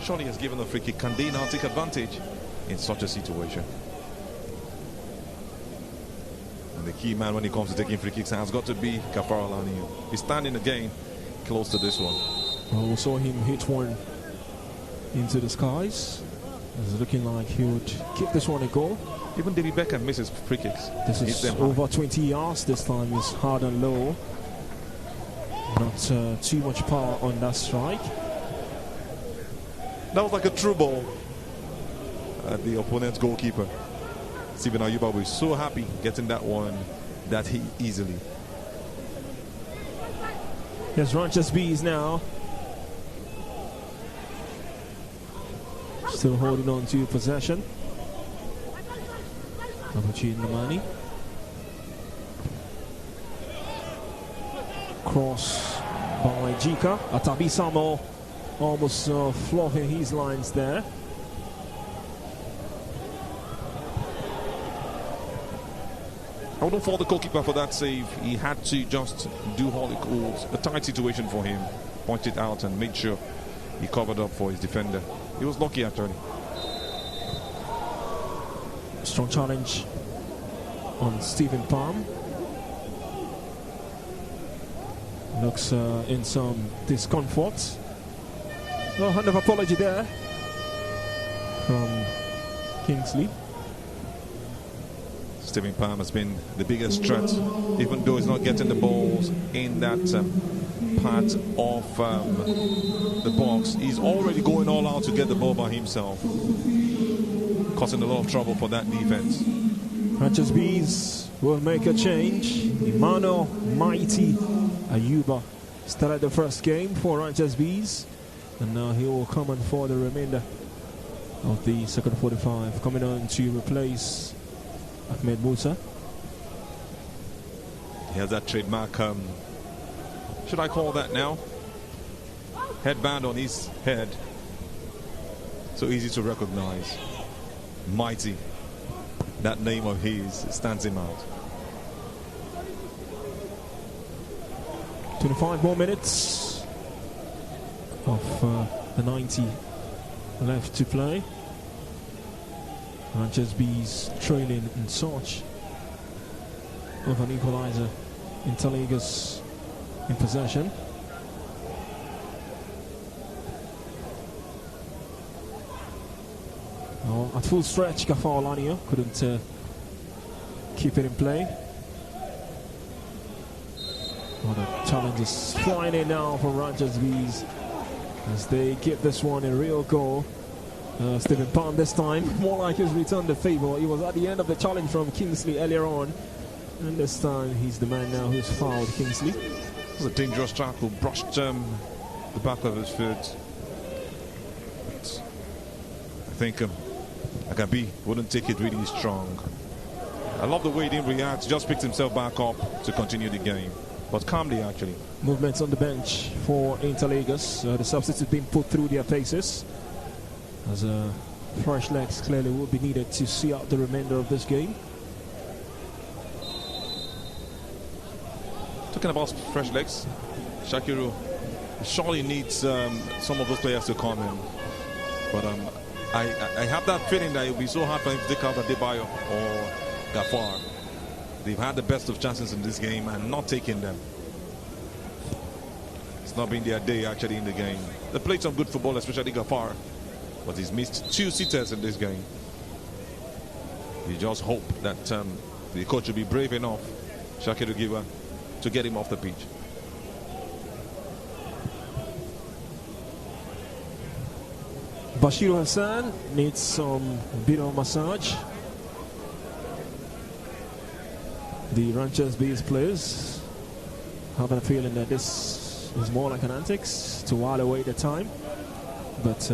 Surely has given a free kick. Can they now take advantage in such a situation? And the key man when it comes to taking free kicks has got to be Gafar Olania. He's standing again close to this one. Well, we saw him hit one into the skies. It's looking like he would give this one a go. Even David Beckham misses free kicks. This is over 20 yards. This time is hard and low. Not too much power on that strike. That was like a true ball at the opponent's goalkeeper. Stephen Ayuba was so happy getting that one that he easily. Here's Ranchers Bees now. Still holding on to possession. Abuchi Namani. Cross by Jika. Atabi Samo almost fluffing his lines there. I wouldn't fault the goalkeeper for that save. He had to just do all he could. A tight situation for him. Pointed out and made sure he covered up for his defender. He was lucky actually. Strong challenge on Stephen Palm. Looks in some discomfort. No hand of apology there from Kingsley. Stephen Palm has been the biggest threat, even though he's not getting the balls in that part of the box. He's already going all out to get the ball by himself, causing a lot of trouble for that defense. Ranchers Bees will make a change. Emmanuel Mighty Ayuba started the first game for Ranchers Bees, and now he will come on for the remainder of the second 45, coming on to replace Ahmed Musa. He has that trademark, should I call that now? Headband on his head. So easy to recognize. Mighty. That name of his stands him out. 25 more minutes of the 90 left to play. Ranchers Bees trailing in search of an equalizer. Interligas in possession. Oh, at full stretch, Gafar Olania couldn't keep it in play. Oh, the challenge is flying in now for Ranchers Bees as they give this one a real go. Stephen Palm this time, more like he's returned the favor. He was at the end of the challenge from Kingsley earlier on, and this time he's the man now who's fouled Kingsley. It was a dangerous tackle, brushed the back of his foot. But I think Agabi wouldn't take it really strong. I love the way he didn't react, just picked himself back up to continue the game, but calmly actually. Movements on the bench for Interligas. The substitutes being put through their paces, as fresh legs clearly will be needed to see out the remainder of this game. Talking about fresh legs, Shakiru surely needs some of those players to come in. But I have that feeling that it will be so hard for him to take out Adebayo or Gafar. They've had the best of chances in this game and not taking them. It's not been their day actually in the game. They played some good football, especially Gafar, but he's missed 2 sitters in this game. You just hope that the coach will be brave enough, Shakiru Giwa, to get him off the pitch. Bashiru Hassan needs some bit of massage. The Ranchers Bees players having a feeling that this It's more like an antics to while away the time, but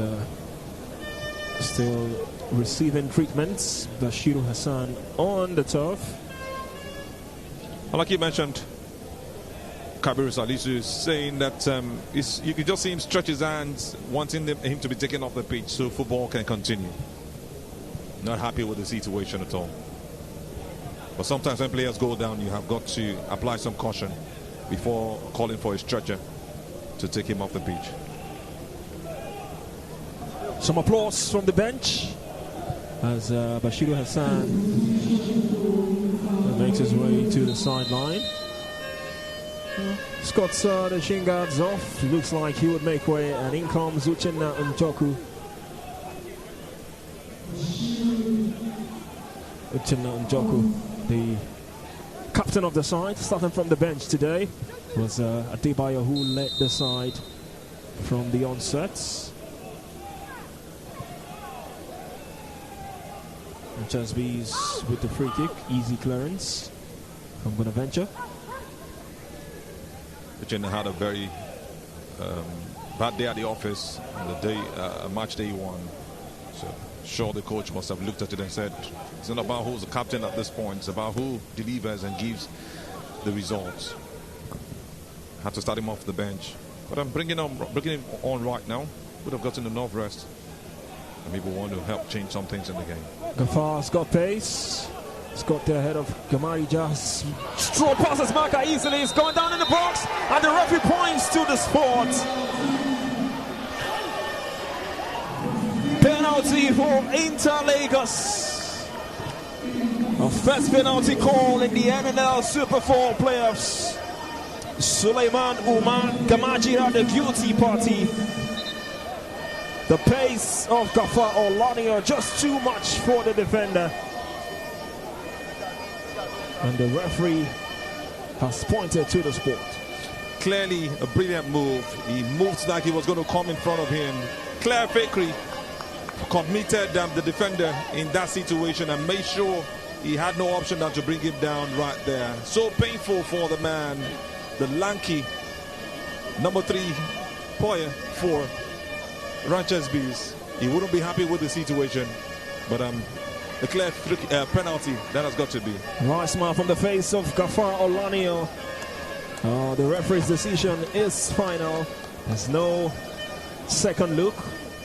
still receiving treatments. Bashiru Hassan on the turf. And like you mentioned, Kabiru Salisu is saying that you can just see him stretch his hands, wanting him to be taken off the pitch so football can continue. Not happy with the situation at all. But sometimes when players go down, you have got to apply some caution before calling for a stretcher to take him off the pitch. Some applause from the bench as Bashiru Hassan makes his way to the sideline. Scott's the shin guards off. Looks like he would make way, and in comes Uchenna Njoku. Uchenna Njoku, the captain of the side, starting from the bench today, was Adebayo who led the side from the onset. Chasby's with the free kick, easy clearance from Bonaventure. Uchenna had a very bad day at the office on the day, match day one. So sure the coach must have looked at it and said, it's not about who's the captain at this point, it's about who delivers and gives the results. Had to start him off the bench, but I'm bringing him on right now. Would have gotten enough rest, and maybe want to help change some things in the game. Gafar's got pace. He's got the head of Gamari Jas. Straw passes Maka easily. He's gone down in the box, and the referee points to the spot. Penalty for Inter Lagos. A first penalty call in the NNL Super 4 playoffs. Suleiman Umar Gamajira, the guilty party. The pace of Gafar Olanio just too much for the defender. And the referee has pointed to the spot. Clearly a brilliant move. He moved like he was going to come in front of him. Clear fakery. Committed the defender in that situation and made sure he had no option than to bring him down right there. So painful for the man, the lanky number 3 player for Ranchers Bees. He wouldn't be happy with the situation, but a clear penalty that has got to be. Nice smile from the face of Gafar Olanio. The referee's decision is final. There's no second look.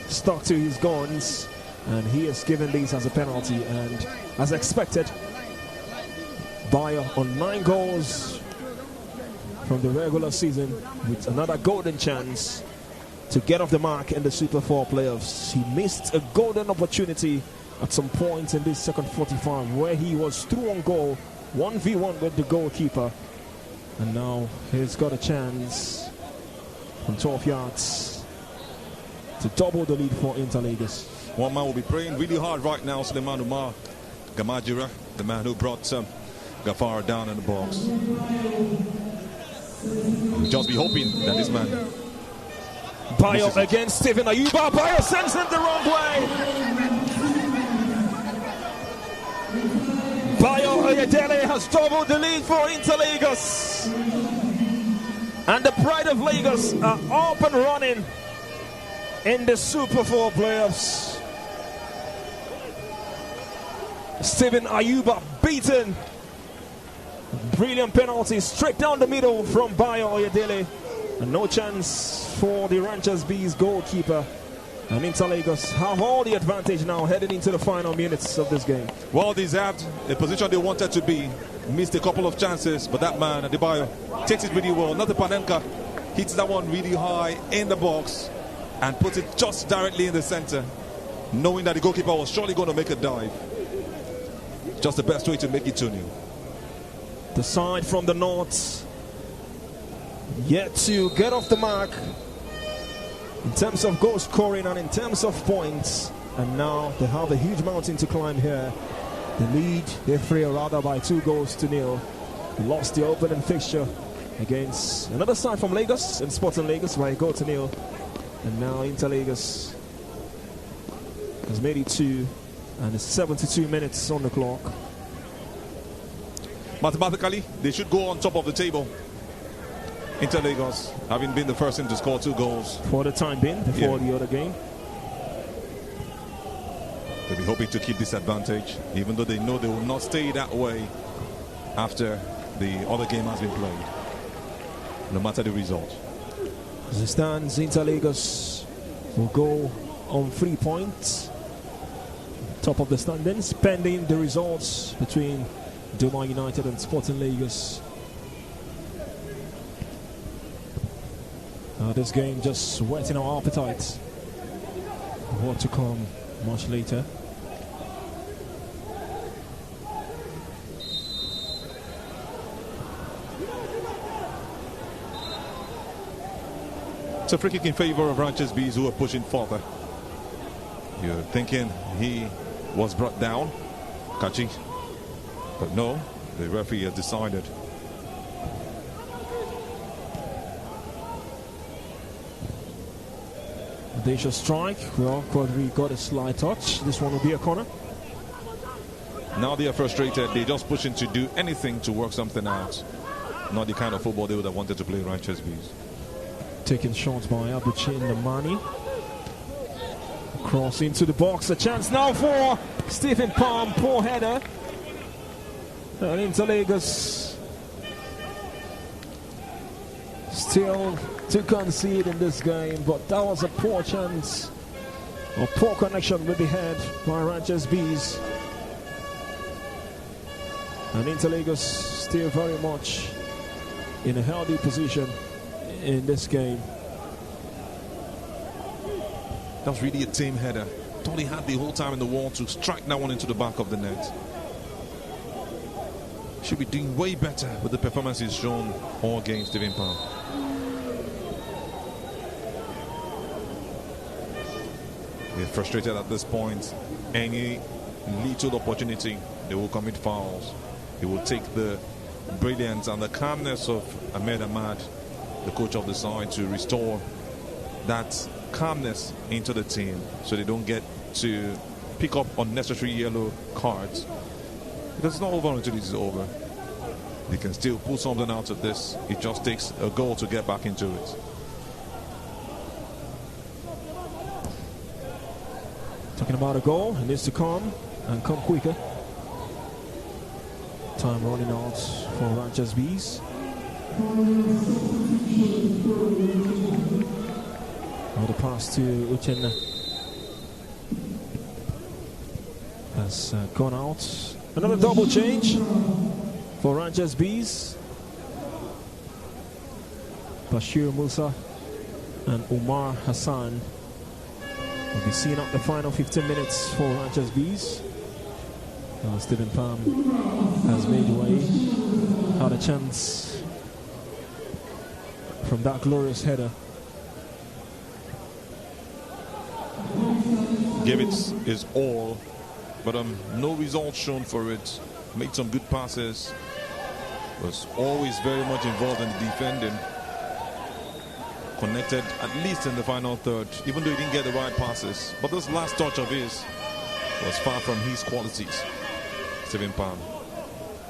Stuck to his guns, and he has given these as a penalty. And as expected, Bayer on 9 goals from the regular season with another golden chance to get off the mark in the Super 4 playoffs. He missed a golden opportunity at some point in this second 45 where he was through on goal, 1v1 with the goalkeeper, and now he's got a chance from 12 yards to double the lead for Inter Lagos. One man will be praying really hard right now, Suleiman Umar Gamajira, the man who brought Gafar down in the box. We'll just be hoping that this man... Bayo against Stephen Ayuba. Bayo sends him the wrong way. Bayo Oyedele has doubled the lead for Inter Lagos. And the pride of Lagos are up and running in the Super 4 playoffs. Stephen Ayuba beaten. Brilliant penalty straight down the middle from Bayo Oyedele. And no chance for the Ranchers Bees goalkeeper. And Inter Lagos have all the advantage now heading into the final minutes of this game. Well deserved, a position they wanted to be. Missed a couple of chances, but that man, Adebayo, takes it really well. Not the Panenka, hits that one really high in the box and puts it just directly in the center, knowing that the goalkeeper was surely going to make a dive. Just the best way to make it 2-0. The side from the north yet to get off the mark in terms of goal scoring and in terms of points, and now they have a huge mountain to climb here. The lead, they trail rather by 2-0. Lost the opening fixture against another side from Lagos, in Sporting Lagos, by 0-0. And now Inter Lagos has made it 2, and it's 72 minutes on the clock. Mathematically, they should go on top of the table. Inter Lagos having been the first team to score 2 goals. For the time being, before the other game. They'll be hoping to keep this advantage, even though they know they will not stay that way after the other game has been played, no matter the result. As it stands, Inter Lagos will go on 3 points. Top of the standings, pending the results between Doma United and Sporting Lagos. This game just whetting our appetites. What to come much later. It's a free kick in favor of Ranches Bees, who are pushing further. You're thinking he was brought down, Kachi, but no, the referee has decided. They should strike. Well, Quadri got a slight touch. This one will be a corner. Now they are frustrated. They're just pushing to do anything to work something out. Not the kind of football they would have wanted to play, Ranches Bees. Taking shots by Abuchin Namani. Cross into the box. A chance now for Stephen Palm. Poor header. And Inter Lagos still to concede in this game, but that was a poor chance, a poor connection with the head by Ranches Bees. And Inter Lagos still very much in a healthy position in this game. That's really a team header. Thought he had the whole time in the wall to strike that one into the back of the net. Should be doing way better with the performances shown all games, Stephen Palm. They're frustrated at this point. Any little opportunity, they will commit fouls. They will take the brilliance and the calmness of Ahmed Ahmad, the coach of the side, to restore that calmness into the team so they don't get to pick up unnecessary yellow cards. Because it's not over until it is over. They can still pull something out of this. It just takes a goal to get back into it. Talking about a goal, it needs to come and come quicker. Time running out for Ranches Bees. The pass to Uchenna has gone out. Another double change for Ranches Bees. Bashir Musa and Umar Hassan will be seeing up the final 15 minutes for Ranches Bees. Stephen Palm has made way, had a chance from that glorious header. Gave it his all, but no results shown for it. Made some good passes, was always very much involved in the defending. Connected at least in the final third, even though he didn't get the right passes. But this last touch of his was far from his qualities, Stephen Palm.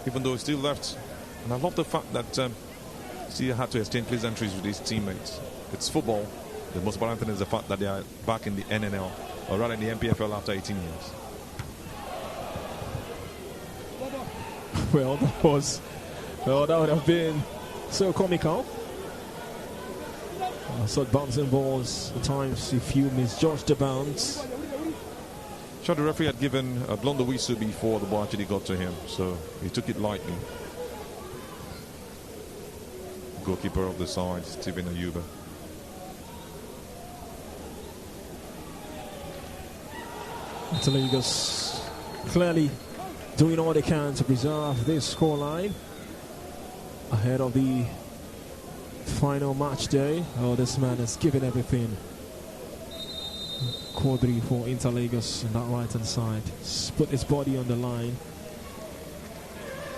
Even though he still left. And I love the fact that he had to exchange pleasantries with his teammates. It's football. The most important thing is the fact that they are back in the NNL, or rather in the MPFL, after 18 years. Well, that would have been so comical. Such bouncing balls, at times if you misjudge the bounce. Sure, the referee had given a blunder whistle before the ball actually got to him, so he took it lightly. Goalkeeper of the side, Stephen Ayuba. Inter Lagos clearly doing all they can to preserve this scoreline ahead of the final match day. Oh, this man is giving everything. Quadri for Inter Lagos on that right hand side. Put his body on the line.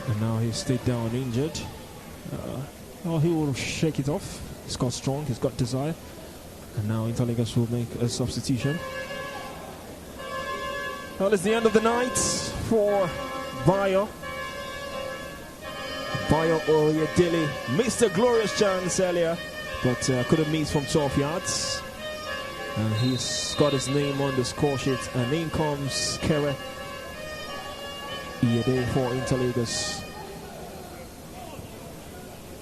And now he's stayed down injured. He will shake it off. He's got strong, he's got desire. And now Inter Lagos will make a substitution. Well, it's the end of the night for Bayo. Bayo Oyedele missed a glorious chance earlier, but couldn't miss from 12 yards. And he's got his name on the score sheet. And in comes Kere Iyede for Interlagos.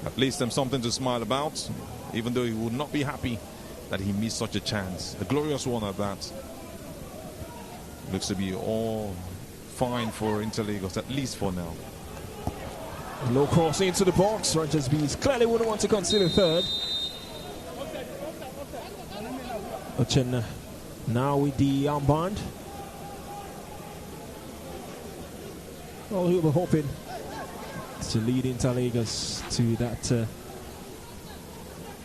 At least there's something to smile about, even though he would not be happy that he missed such a chance. A glorious one at that. Looks to be all fine for Interlagos, at least for now. Low cross into the box. Rangers Bees clearly wouldn't want to consider third. Uchenna now with the armband. Well, we were hoping to lead Interlagos to that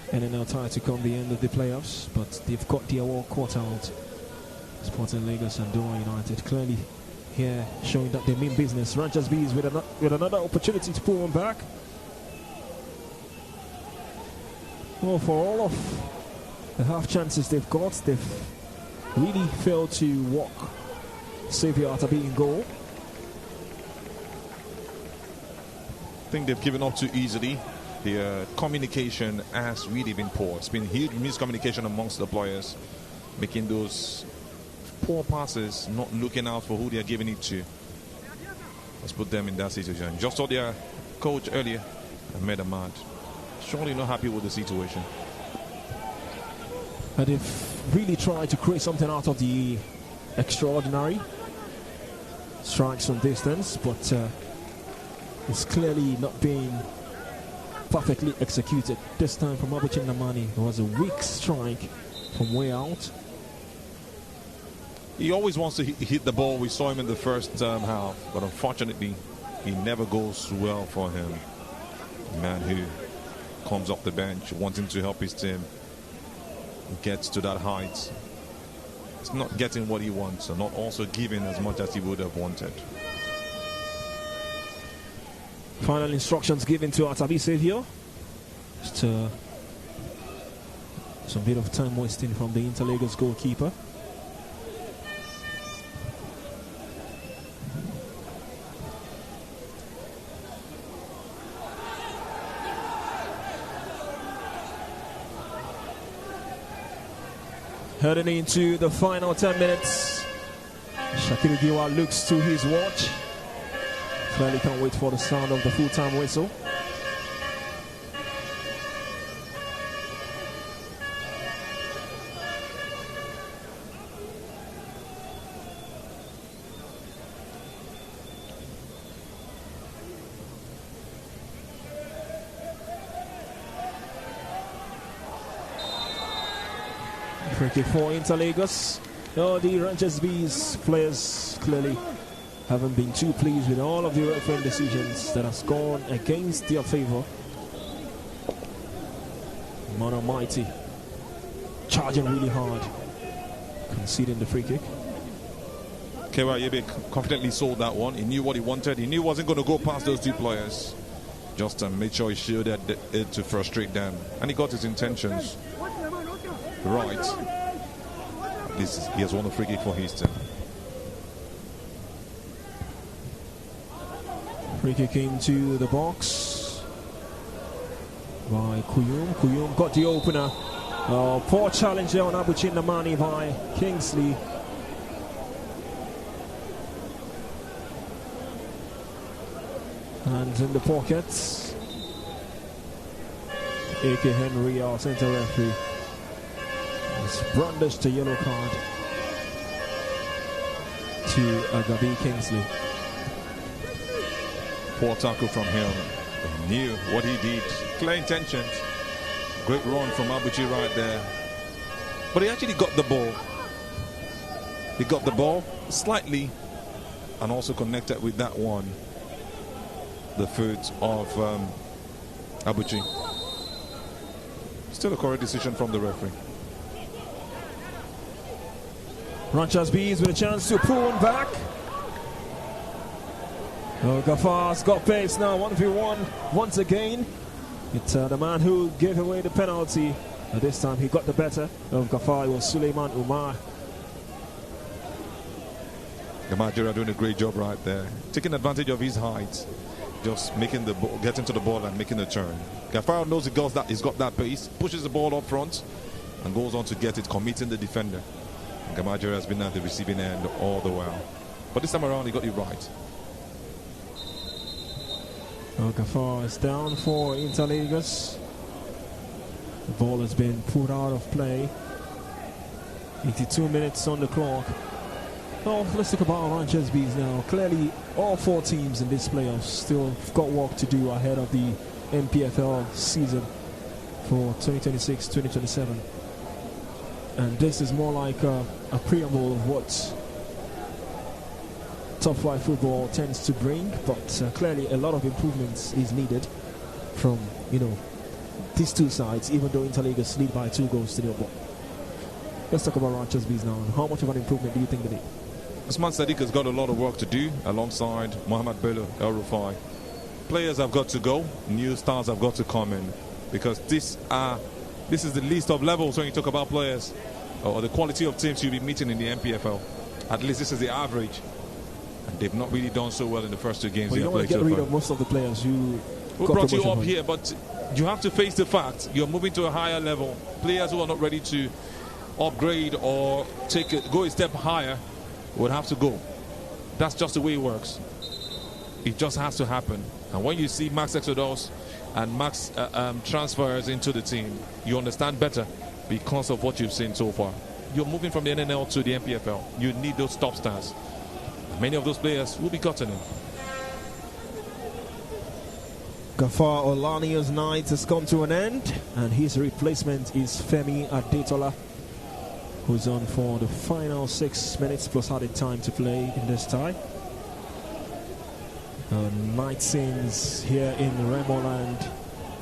NNL title come the end of the playoffs, but they've got the award caught out. Sporting Lagos and Dora United clearly here showing that they mean business. Rangers Bees with another opportunity to pull one back. Well, for all of the half chances they've got, they've really failed to walk Xavier Atabi in goal. I think they've given up too easily. The communication has really been poor. It's been huge miscommunication amongst the players, making those poor passes, not looking out for who they are giving it to. Let's put them in that situation. Just saw their coach earlier and made them mad. Surely not happy with the situation. And they've really tried to create something out of the extraordinary. Strikes from distance, but it's clearly not being perfectly executed. This time from Abuchi Namani, it was a weak strike from way out. He always wants to hit the ball. We saw him in the first half, but unfortunately, he never goes well for him. A man who comes off the bench wanting to help his team, gets to that height. It's not getting what he wants, and not also giving as much as he would have wanted. Final instructions given to Atabi Xavier. Just some bit of time wasting from the Interlagos goalkeeper. Heading into the final 10 minutes. Shakiru Giwa looks to his watch. Clearly can't wait for the sound of the full-time whistle. Free kick for Interlagos. Oh, the Rangers Bees players clearly haven't been too pleased with all of the refereeing decisions that has gone against their favor. Man Almighty charging really hard, conceding the free kick. Kewa Yebe confidently sold that one. He knew what he wanted. He knew he wasn't going to go past those two players. Just made sure he shielded it to frustrate them. And he got his intentions right. At least he has won a free kick for his team. Free kick into the box by Kuyum. Kuyum got the opener. Poor challenge there on Abuchi Namani by Kingsley. Hands in the pockets. A.K. Henry, our centre referee, has brandished a yellow card to Agabi Kingsley. Poor tackle from him. He knew what he did. Clear intentions. Great run from Abuchi right there. But he actually got the ball. He got the ball slightly and also connected with that one. The foot of Abuchi. Still a correct decision from the referee. Rangers Bees with a chance to pull one back. Gafar's got pace now, 1v1 once again. It's the man who gave away the penalty. This time he got the better of Gafar. It was Suleiman Umar. Managerial doing a great job right there, taking advantage of his height just making the ball, getting to the ball and making the turn. Gafaro knows he's got that pace, pushes the ball up front and goes on to get it, committing the defender. And Managerial has been at the receiving end all the while. But this time around, he got it right. Gafaro is down for Interlagos. The ball has been put out of play. 82 minutes on the clock. Well, let's talk about Ranchers Bees now. Clearly, all 4 teams in this playoffs still got work to do ahead of the MPFL season for 2026-2027. And this is more like a preamble of what top 5 football tends to bring, but clearly a lot of improvements is needed from, these two sides, even though Interlagos lead by 2 goals to 0. Let's talk about Ranchers Bees now. How much of an improvement do you think they need? Usman Sadiq has got a lot of work to do alongside Mohamed Bello, El Rufai. Players have got to go, new stars have got to come in, because this is the least of levels when you talk about players or the quality of teams you'll be meeting in the MPFL. At least this is the average, and they've not really done so well in the first 2 games. Well, you don't want to get rid of most of the players who brought you up here, but you have to face the fact you're moving to a higher level. Players who are not ready to upgrade or go a step higher would have to go. That's just the way it works. It just has to happen. And when you see max exodus and max transfers into the team, you understand better because of what you've seen so far. You're moving from the NNL to the MPFL. You need those top stars. Many of those players will be gotten in. Gafar Olaniyo's night has come to an end, and his replacement is Femi Adetola, who's on for the final 6 minutes plus added time to play in this tie. Night scenes here in Remoland,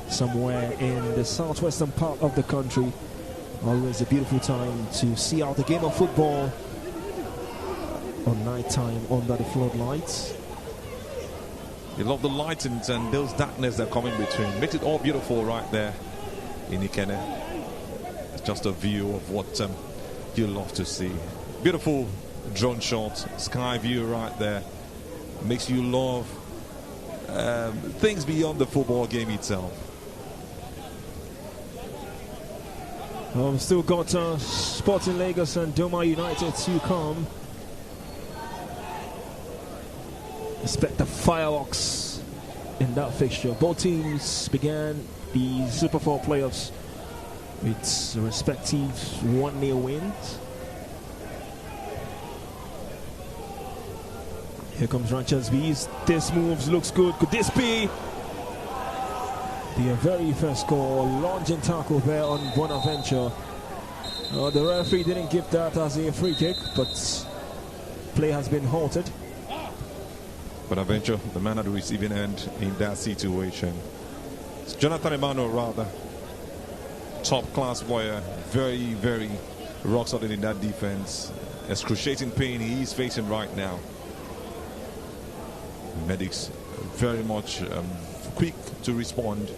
somewhere in the southwestern part of the country. Always a beautiful time to see out the game of football on night time under the floodlights. You love the lightings and those darkness that come in between. Makes it all beautiful right there in Ikene. It's just a view of what you love to see. Beautiful drone shot, sky view right there. Makes you love things beyond the football game itself. We've still got Sporting Lagos and Doma United to come. Expect the fireworks in that fixture. Both teams began the Super 4 playoffs with respective 1-0 wins. Here comes Ranchers Bees. This moves, looks good. Could this be the very first goal? Lunging tackle there on Bonaventure. The referee didn't give that as a free kick, but play has been halted. Bonaventure, the man at the receiving end in that situation. It's Jonathan Emmanuel, rather. Top class player, very, very rock solid in that defense. Excruciating pain he is facing right now. Medics very much quick to respond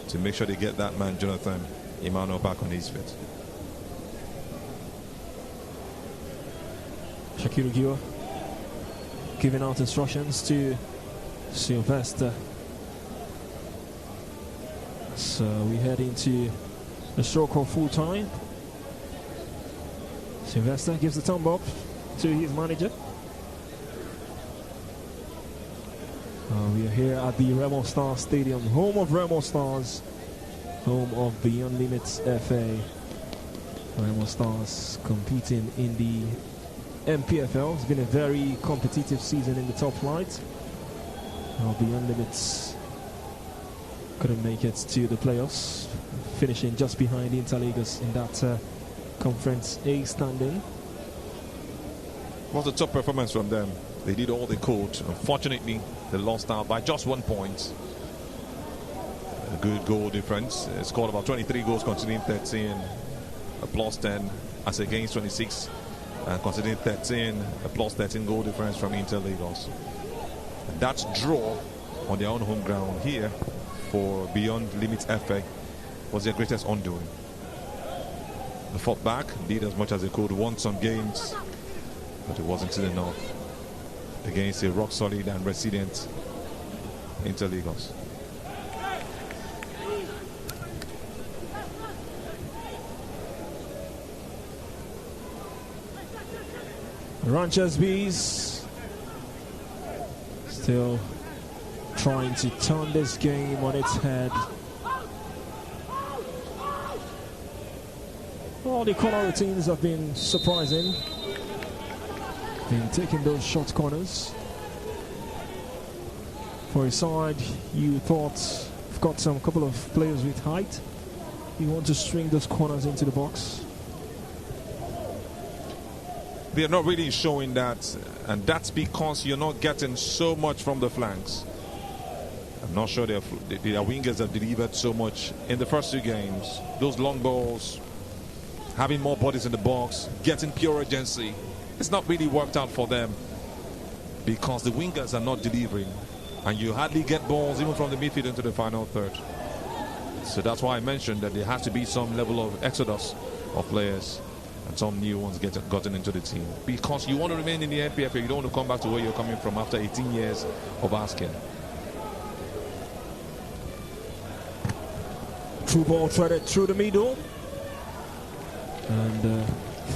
to make sure they get that man, Jonathan Emmanuel, back on his feet. Shakiru Giwa giving out instructions to Sylvester. So we head into the stroke of full time. Sylvester gives the thumb up to his manager. We are here at the Remo Stars Stadium, home of Remo Stars, home of Beyond Limits FA. Remo Stars competing in the MPFL. It's been a very competitive season in the top flight. Beyond Limits couldn't make it to the playoffs, finishing just behind Interlagos in that Conference A standing. Was a top performance from them. They did all they could. Unfortunately, they lost out by just 1 point. A good goal difference. They scored about 23 goals, conceding 13, a plus 10 as against 26, and conceding 13, a plus 13 goal difference from Interlagos. And that draw on their own home ground here for Beyond Limits FA was their greatest undoing. They fought back, did as much as they could, won some games, but it wasn't enough against a rock solid and resilient Interligos. Ranchers Bees still trying to turn this game on its head. All the corner routines have been surprising. Been taking those short corners. For a side, you thought you've got some couple of players with height. You want to string those corners into the box. They are not really showing that, and that's because you're not getting so much from the flanks. I'm not sure their wingers have delivered so much in the first two games. Those long balls, having more bodies in the box, getting pure urgency, it's not really worked out for them because the wingers are not delivering, and you hardly get balls even from the midfield into the final third. So that's why I mentioned that there has to be some level of exodus of players and some new ones gotten into the team, because you want to remain in the NPFL. You don't want to come back to where you're coming from after 18 years of asking. True ball threaded through the middle, and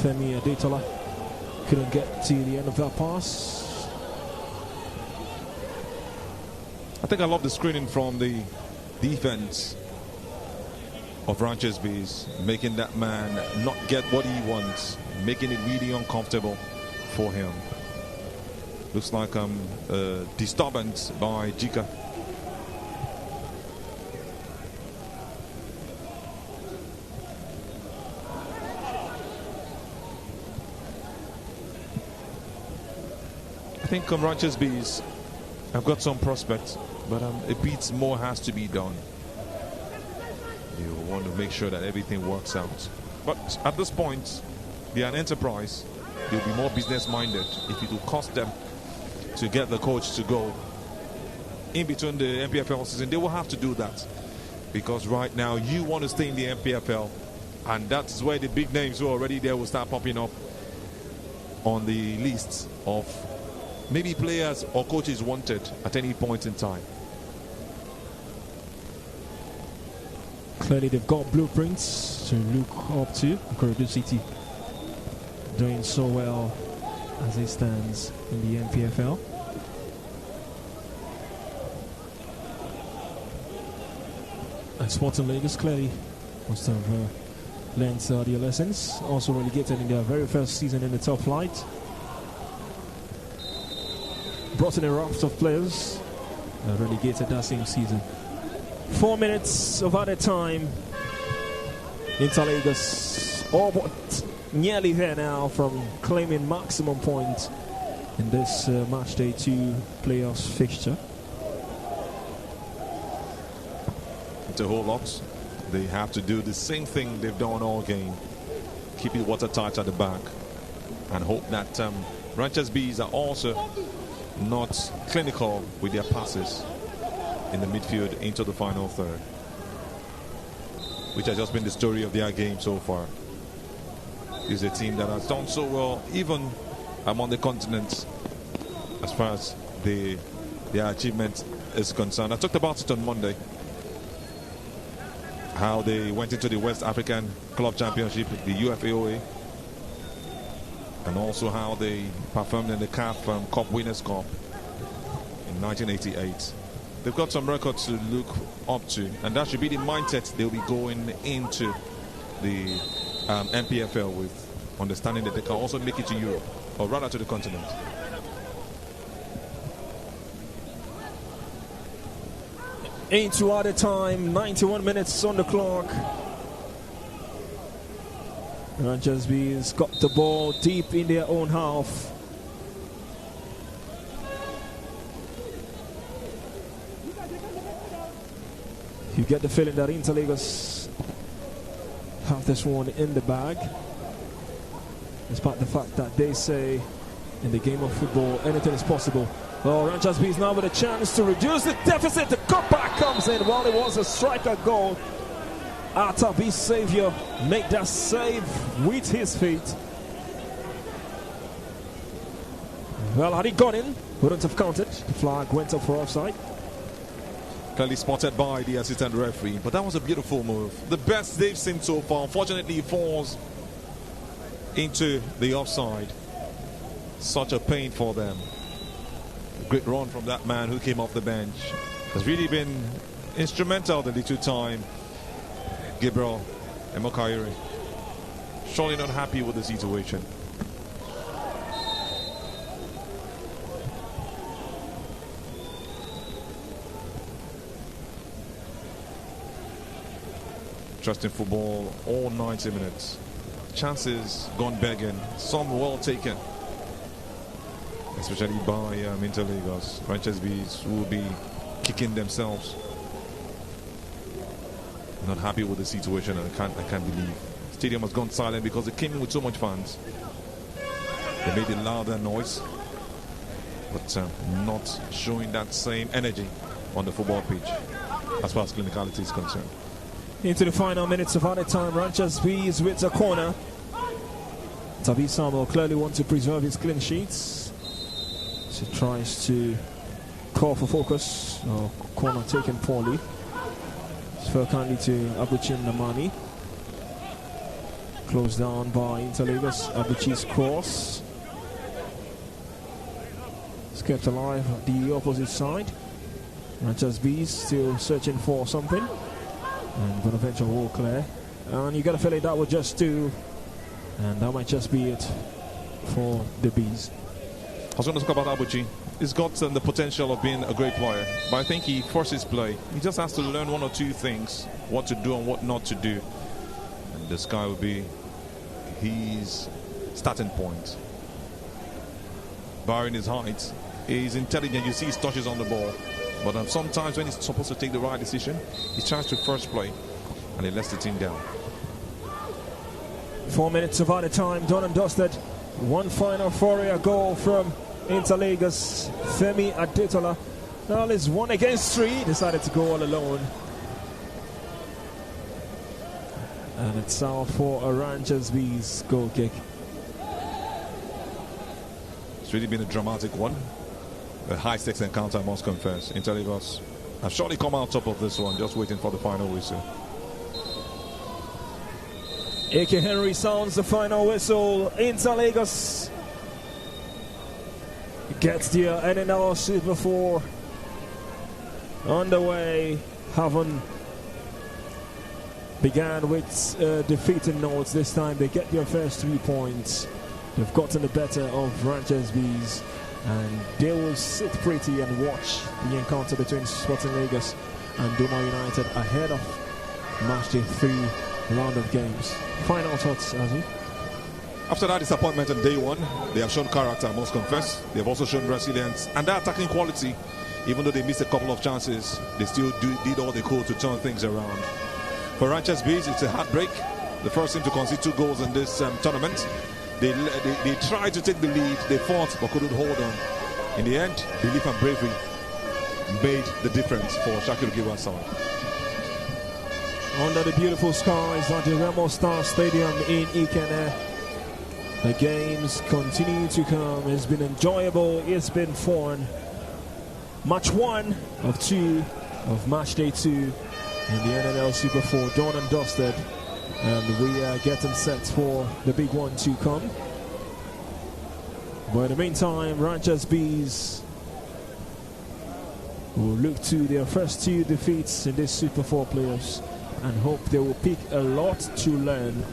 Femi Adetola couldn't get to the end of that pass. I think I love the screening from the defense of Ranchers Bees, making that man not get what he wants, making it really uncomfortable for him. Looks like disturbance by Jika. I think Ranchers Bees have got some prospects, but a bit more has to be done. You want to make sure that everything works out. But at this point, they are an enterprise. They'll be more business-minded. If it will cost them to get the coach to go in between the NPFL season, they will have to do that. Because right now, you want to stay in the NPFL, and that's where the big names who are already there will start popping up on the list of maybe players or coaches wanted at any point in time. Clearly they've got blueprints to look up to. Ikorodu City doing so well as it stands in the NPFL. And Sporting Lagos clearly must have learned their lessons. Also relegated in their very first season in the top flight. Brought in a raft of players, relegated that same season. 4 minutes of added time. Interligos all but nearly there now from claiming maximum points in this match day 2 playoffs fixture. It's a whole lot. They have to do the same thing they've done all game. Keep it watertight at the back and hope that Ranchers Bees are also not clinical with their passes in the midfield into the final third, which has just been the story of their game so far. It's a team that has done so well even among the continents as far as their achievement is concerned. I talked about it on Monday, how they went into the West African Club Championship, the UFAOA, and also how they performed in the CAF Cup Winners' Cup in 1988. They've got some records to look up to, and that should be the mindset they'll be going into the NPFL with, understanding that they can also make it to Europe, or rather to the continent. Into added time, 91 minutes on the clock. Ranchers Bees got the ball deep in their own half. You get the feeling that Interligos have this one in the bag, despite the fact that they say in the game of football anything is possible. Oh, Ranchers Bees now with a chance to reduce the deficit. The cutback comes in while it was a striker goal. Atabi Saviour made that save with his feet. Well, had he gone in, wouldn't have counted. The flag went up for offside. Clearly spotted by the assistant referee, but that was a beautiful move. The best they've seen so far. Unfortunately, it falls into the offside. Such a pain for them. A great run from that man who came off the bench. Has really been instrumental the little time. Gabriel Emokaire. Surely not happy with the situation. Interesting football all 90 minutes. Chances gone begging, some well taken, especially by Interlagos. Ranchers Bees will be kicking themselves. Not happy with the situation. I can't believe. Stadium has gone silent because it came in with so much fans. They made a louder noise, but not showing that same energy on the football pitch as far as clinicality is concerned. Into the final minutes of added time, Ranchers Bees with a corner. Tabi Samuel clearly wants to preserve his clean sheets. So he tries to call for focus. Corner taken poorly. It's fair kindly to Abuchi Namani. Closed down by Interlagos. Abuchi's cross. It's kept alive at the opposite side. Ranchers Bees still searching for something. And Bonaventure will clear. And you got to feel like that would just do. And that might just be it for the Bees. I was going to talk about Abuchi. He's got the potential of being a great player, but I think he forces play. He just has to learn one or two things, what to do and what not to do. And this guy will be his starting point. Barring his height, he's intelligent. You see his touches on the ball. But sometimes when he's supposed to take the right decision, he tries to first play and he lets the team down. 4 minutes of added time, done and dusted. One final four-year goal from Interlagos. Femi Adetola. Now it's 1 against 3. Decided to go all alone. And it's out for a Ranchers Bees goal kick. It's really been a dramatic one. A high-stakes encounter, I must confess. Interlagos have surely come out top of this one, just waiting for the final whistle. A.K. Henry sounds the final whistle. Interlagos gets the NNL Super 4 underway. Haven't began with defeating notes. This time they get their first 3 points. They've gotten the better of Ranchers Bees. And they will sit pretty and watch the encounter between Sporting Lagos and Duma United ahead of match day 3 round of games. Final thoughts, Azu? After that disappointment on day 1, they have shown character, I must confess. They have also shown resilience and their attacking quality. Even though they missed a couple of chances, they still did all they could to turn things around. For Ranchers Bees, it's a heartbreak. The first team to concede 2 goals in this tournament. They tried to take the lead, they fought but couldn't hold on. In the end, belief and bravery made the difference for Shakir Giwa's side. Under the beautiful skies at the Remo Star Stadium in Ikene, the games continue to come. It's been enjoyable, it's been fun. Match 1 of 2 of match day 2 in the NNL Super 4, done and dusted. And we are getting set for the big one to come. But in the meantime, Ranchers Bees will look to their first 2 defeats in this Super 4 playoffs and hope they will pick a lot to learn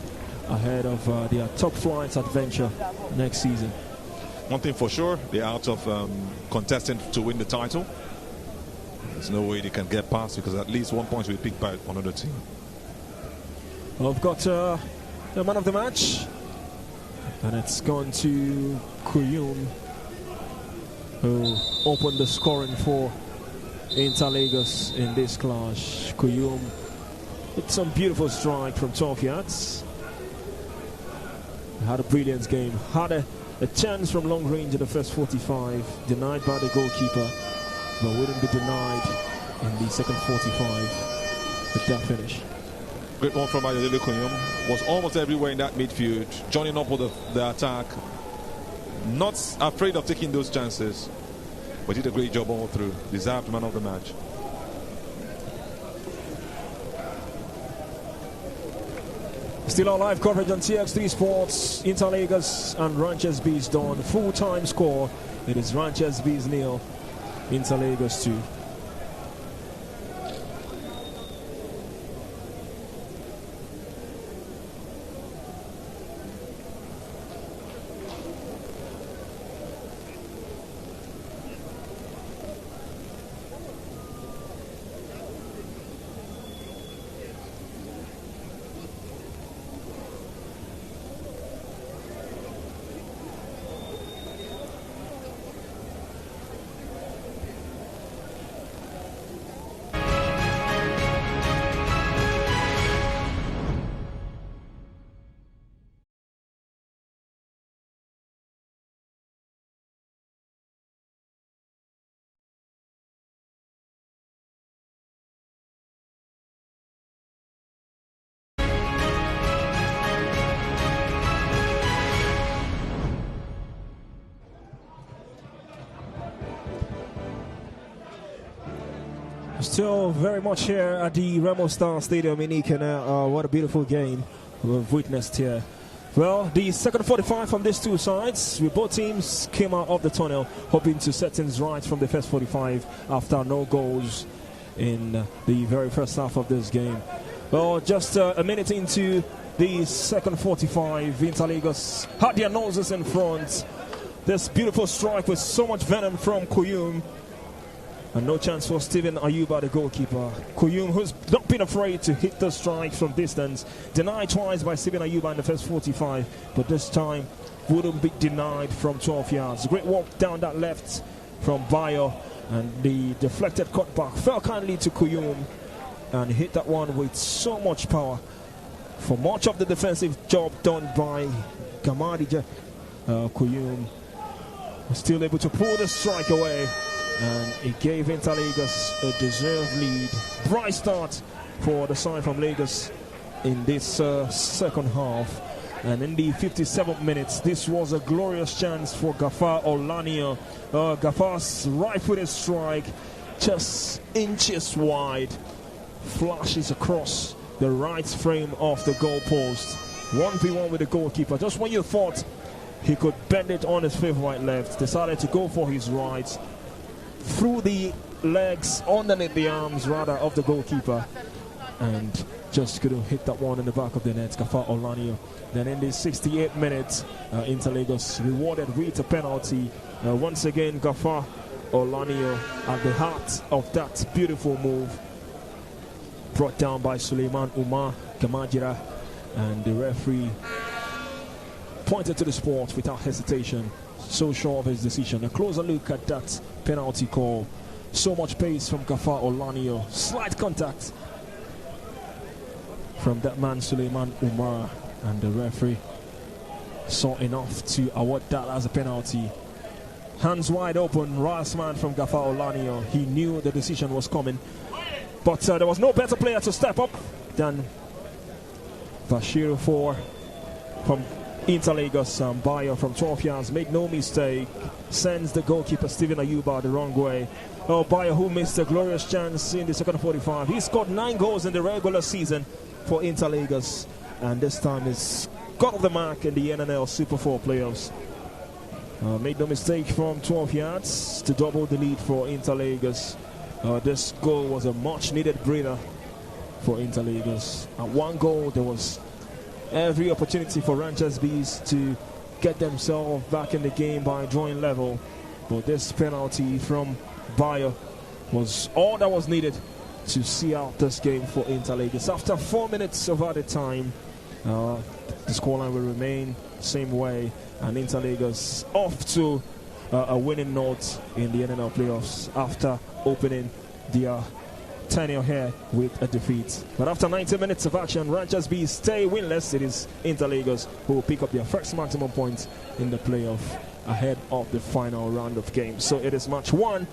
ahead of their top flight adventure next season. One thing for sure, they're out of contesting to win the title. There's no way they can get past because at least 1 point will be picked by another team. I've got the man of the match, and it's gone to Kuyum, who opened the scoring for Interlagos in this clash. Kuyum with some beautiful strike from 12 yards. Had a brilliant game, had a chance from long range in the first 45, denied by the goalkeeper, but wouldn't be denied in the second 45 with that finish. Great one from Ayodele Kuyum. Was almost everywhere in that midfield, joining up with the attack. Not afraid of taking those chances, but did a great job all through. Deserved man of the match. Still our live coverage on TX3 Sports. Interlagos and Ranches Bees done. Full-time score. It is Ranches Bees 0, Interlagos 2. Still very much here at the Remo Star Stadium in Ikene. What a beautiful game we've witnessed here. Well, the second 45 from these two sides, with both teams came out of the tunnel hoping to set things right from the first 45 after no goals in the very first half of this game. Well, just a minute into the second 45, Interlagos had their noses in front. This beautiful strike with so much venom from Kuyum. And no chance for Stephen Ayuba, the goalkeeper. Kuyum, who's not been afraid to hit the strike from distance. Denied twice by Stephen Ayuba in the first 45, but this time wouldn't be denied from 12 yards. Great walk down that left from Bayo, and the deflected cutback fell kindly to Kuyum and hit that one with so much power. For much of the defensive job done by Gamadija, Kuyum was still able to pull the strike away. And it gave Interlagos a deserved lead. Bright start for the side from Lagos in this second half. And in the 57th minutes, this was a glorious chance for Gafar Olanio. Gafar's right-footed strike, just inches wide, flashes across the right frame of the goalpost. 1v1 with the goalkeeper. Just when you thought he could bend it on his favorite left, decided to go for his right. Through the legs, underneath the arms rather of the goalkeeper, and just couldn't hit that one in the back of the net. Gafar Olanio. Then in the 68th minute, Interlagos rewarded with a penalty. Once again, Gafar Olanio at the heart of that beautiful move, brought down by Suleiman Umar Kamajira, and the referee pointed to the spot without hesitation. So sure of his decision. A closer look at that penalty call. So much pace from Gafar Olanio. Slight contact from that man Suleiman Umar, and the referee saw enough to award that as a penalty. Hands wide open, last man from Gafar Olanio. He knew the decision was coming, but there was no better player to step up than Bashir from Interlagos. Bayo from 12 yards made no mistake, sends the goalkeeper Stephen Ayuba the wrong way. Bayo, who missed a glorious chance in the second 45. He scored 9 goals in the regular season for Interlagos, and this time is got off the mark in the NNL Super 4 playoffs. Made no mistake from 12 yards to double the lead for Interlagos. This goal was a much needed breather for Interlagos. At one goal, there was every opportunity for Ranches Bees to get themselves back in the game by drawing level, but this penalty from Bayo was all that was needed to see out this game for Interlagos. After 4 minutes of added time, the scoreline will remain same way, and Interlagos off to a winning note in the NNL playoffs after opening their tenure here with a defeat. But after 90 minutes of action, Ranches Bees stay winless. It is Interlagos who will pick up their first maximum points in the playoff ahead of the final round of games. So it is match 1